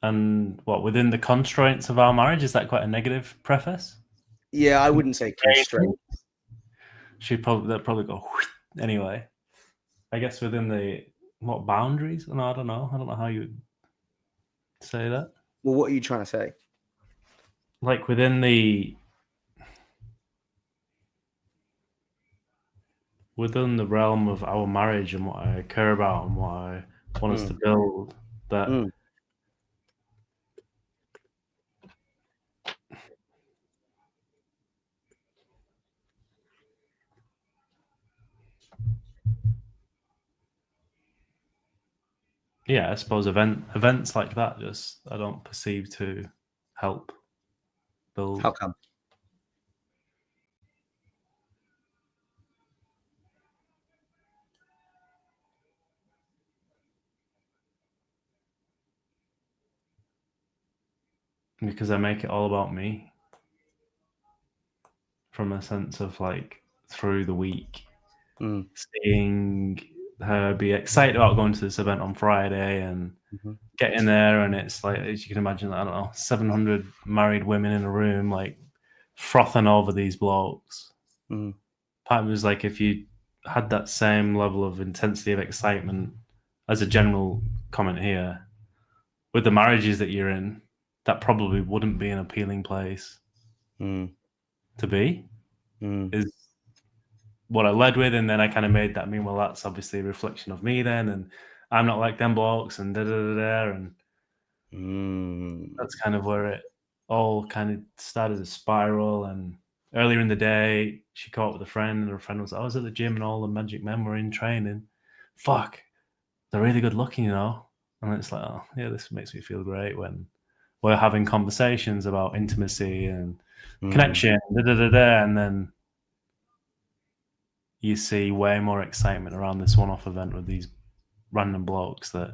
And within the constraints of our marriage, is that quite a negative preface? Yeah, I wouldn't say constraint. They'd probably go anyway. I guess within the boundaries? No, I don't know. I don't know how you would say that. Well, what are you trying to say? Like within the realm of our marriage and what I care about and what I want us to build, that yeah, I suppose events like that just I don't perceive to help build. How come? Because I make it all about me, from a sense of like through the week, seeing her be excited about going to this event on Friday and getting there, and it's like, as you can imagine, I don't know, 700 married women in a room, like frothing over these blokes. Part of me was like, if you had that same level of intensity of excitement, as a general comment here, with the marriages that you're in, that probably wouldn't be an appealing place to be. Is what I led with, and then I kind of made that mean, well, that's obviously a reflection of me then, and I'm not like them blokes, and and that's kind of where it all kind of started to spiral. And earlier in the day, she caught up with a friend, and her friend was like, I was at the gym and all the magic men were in training. Fuck, they're really good looking, And it's like, oh yeah, this makes me feel great when we're having conversations about intimacy and connection, and then you see way more excitement around this one-off event with these random blokes that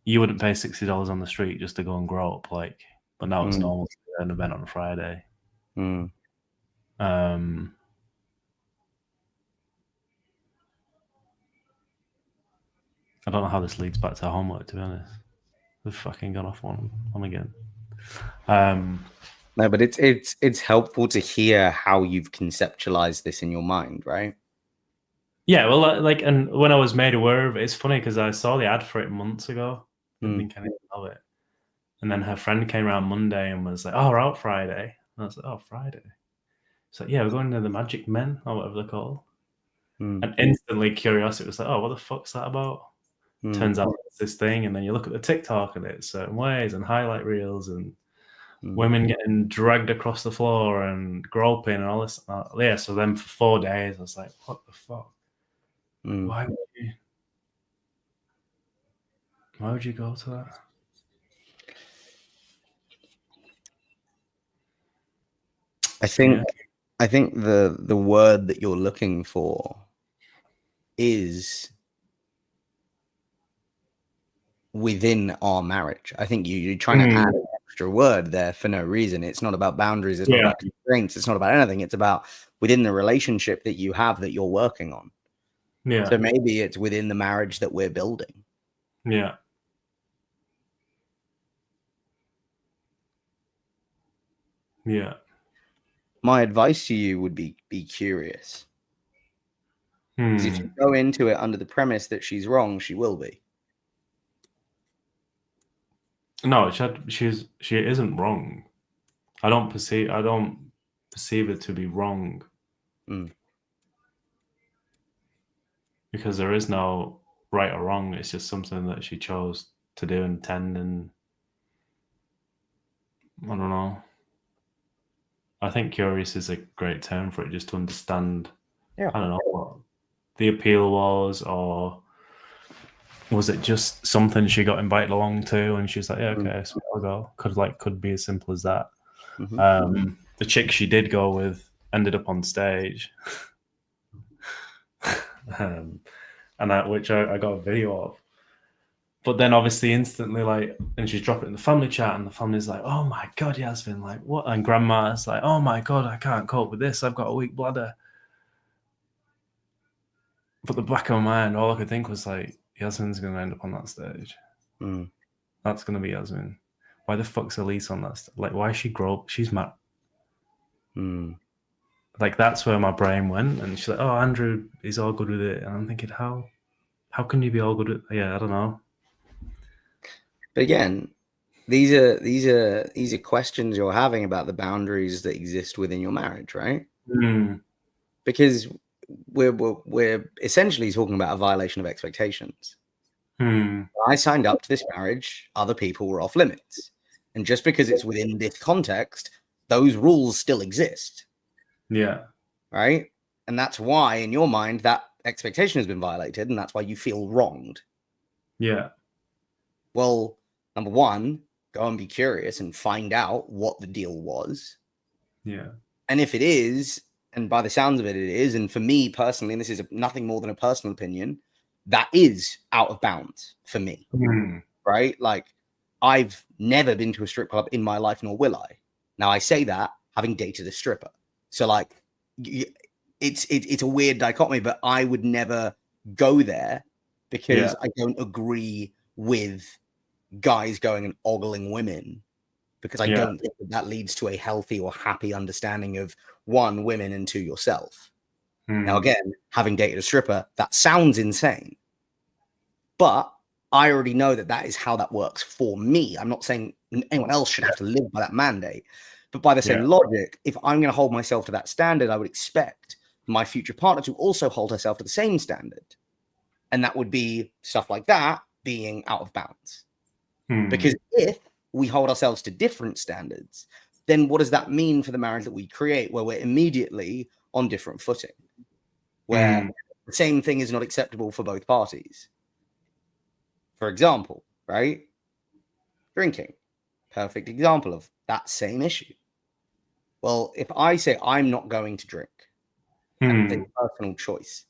you wouldn't pay $60 on the street just to go and grow up, like. But now it's normal to do an event on a Friday. I don't know how this leads back to homework, to be honest. We've fucking gone off one again. No, but it's helpful to hear how you've conceptualized this in your mind, right? Yeah, well, like, and when I was made aware of it, it's funny because I saw the ad for it months ago. Didn't think anything of it. And then her friend came around Monday and was like, oh, we're out Friday. And I was like, oh, Friday? She's like, yeah, we're going to the Magic Men, or whatever they're called. And instantly curiosity was like, oh, what the fuck's that about? Turns out it's this thing. And then you look at the TikTok and it's certain ways and highlight reels and women getting dragged across the floor and groping and all this. Yeah, so then for 4 days, I was like, what the fuck? Why would you go to that? I think the word that you're looking for is within our marriage. I think you're trying to add an extra word there for no reason. It's not about boundaries. It's not about constraints. It's not about anything. It's about within the relationship that you have that you're working on. Yeah. So maybe it's within the marriage that we're building. Yeah. Yeah. My advice to you would be curious. Because if you go into it under the premise that she's wrong, she will be. No, she isn't wrong. I don't perceive it to be wrong. Because there is no right or wrong. It's just something that she chose to do and tend, and I don't know. I think curious is a great term for it, just to understand. Yeah. I don't know what the appeal was, or was it just something she got invited along to, and she's like, yeah, okay, so I'll go. Could be as simple as that. The chick she did go with ended up on stage, and which I got a video of. But then obviously instantly, like, and she's dropped it in the family chat, and the family's like, oh my God, Yasmin, like, what? And grandma's like, oh my God, I can't cope with this. I've got a weak bladder. But the back of my mind, all I could think was like, Yasmin's going to end up on that stage. That's going to be Yasmin. Why the fuck's Elise on that stage? Like, why is she grow up? She's mad. Like, that's where my brain went. And she's like, oh, Andrew is all good with it. And I'm thinking, how can you be all good with it? Yeah, I don't know. But again, these are questions you're having about the boundaries that exist within your marriage, right? Because we're essentially talking about a violation of expectations. When I signed up to this marriage, other people were off limits, and just because it's within this context, those rules still exist. Yeah. Right. And that's why in your mind that expectation has been violated, and that's why you feel wronged. Yeah. Well, number one, go and be curious and find out what the deal was. Yeah. And if it is, and by the sounds of it, it is, and for me personally, and this is nothing more than a personal opinion, that is out of bounds for me. Right? Like, I've never been to a strip club in my life, nor will I. Now, I say that having dated a stripper. So, like, it's a weird dichotomy, but I would never go there because I don't agree with guys going and ogling women, because I don't think that leads to a healthy or happy understanding of, one, women, and two, yourself. Now, again, having dated a stripper, that sounds insane, but I already know that that is how that works for me. I'm not saying anyone else should have to live by that mandate, but by the same logic, if I'm going to hold myself to that standard, I would expect my future partner to also hold herself to the same standard. And that would be stuff like that being out of bounds. Because if we hold ourselves to different standards, then what does that mean for the marriage that we create, where we're immediately on different footing, where the same thing is not acceptable for both parties? For example, right? Drinking. Perfect example of that same issue. Well, if I say I'm not going to drink, and it's a personal choice,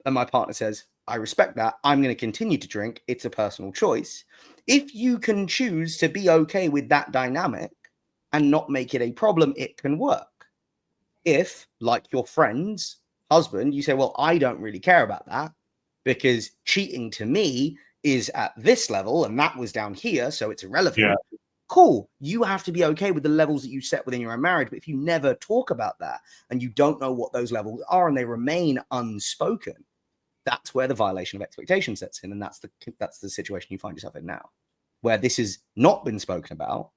and my partner says, I respect that, I'm going to continue to drink, it's a personal choice. If you can choose to be okay with that dynamic and not make it a problem, it can work. If, like your friend's husband, you say, well, I don't really care about that because cheating to me is at this level and that was down here, so it's irrelevant. Cool. You have to be okay with the levels that you set within your own marriage. But if you never talk about that and you don't know what those levels are and they remain unspoken, that's where the violation of expectation sets in. And that's the situation you find yourself in now, where this has not been spoken about.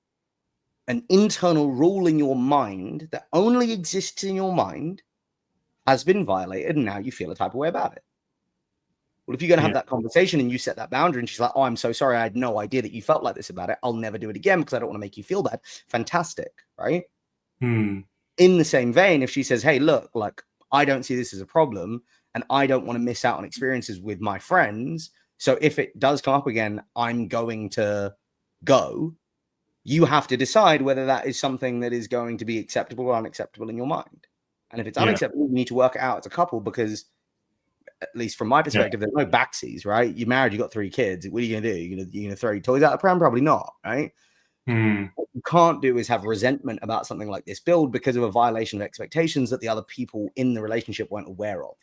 An internal rule in your mind that only exists in your mind has been violated, and now you feel a type of way about it. Well, if you're going to have that conversation and you set that boundary and she's like, oh, I'm so sorry, I had no idea that you felt like this about it, I'll never do it again because I don't want to make you feel bad. Fantastic, right? In the same vein, if she says, hey, look, like, I don't see this as a problem and I don't want to miss out on experiences with my friends, so if it does come up again, I'm going to go. You have to decide whether that is something that is going to be acceptable or unacceptable in your mind. And if it's unacceptable, you need to work it out as a couple, because at least from my perspective, there's no backsies, right? You're married, you got 3 kids. What are you going to do? You're going to throw your toys out the pram? Probably not, right? What you can't do is have resentment about something like this build because of a violation of expectations that the other people in the relationship weren't aware of.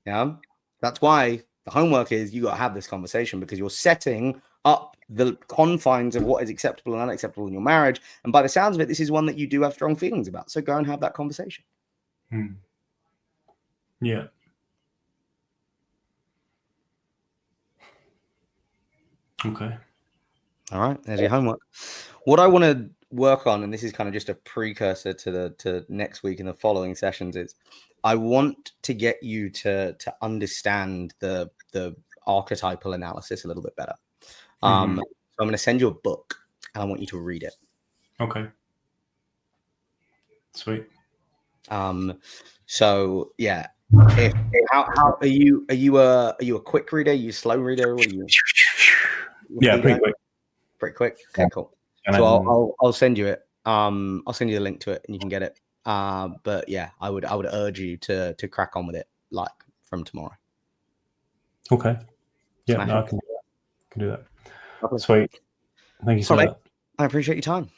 Yeah, that's why the homework is you got to have this conversation, because you're setting up the confines of what is acceptable and unacceptable in your marriage. And by the sounds of it, this is one that you do have strong feelings about. So go and have that conversation. Yeah. Okay. All right. There's your homework. What I want to work on, and this is kind of just a precursor to next week and the following sessions, is I want to get you to understand the archetypal analysis a little bit better. So I'm going to send you a book and I want you to read it. Okay. Sweet. So yeah. How are you? Are you a quick reader? Are you a slow reader? What are you? Yeah, pretty quick. Pretty quick. Okay, cool. And So I'll send you it. I'll send you the link to it, and you can get it. But yeah, I would urge you to crack on with it like from tomorrow. Okay. Yeah, no, I can do that. Lovely. Sweet. Thank you so much. I appreciate your time.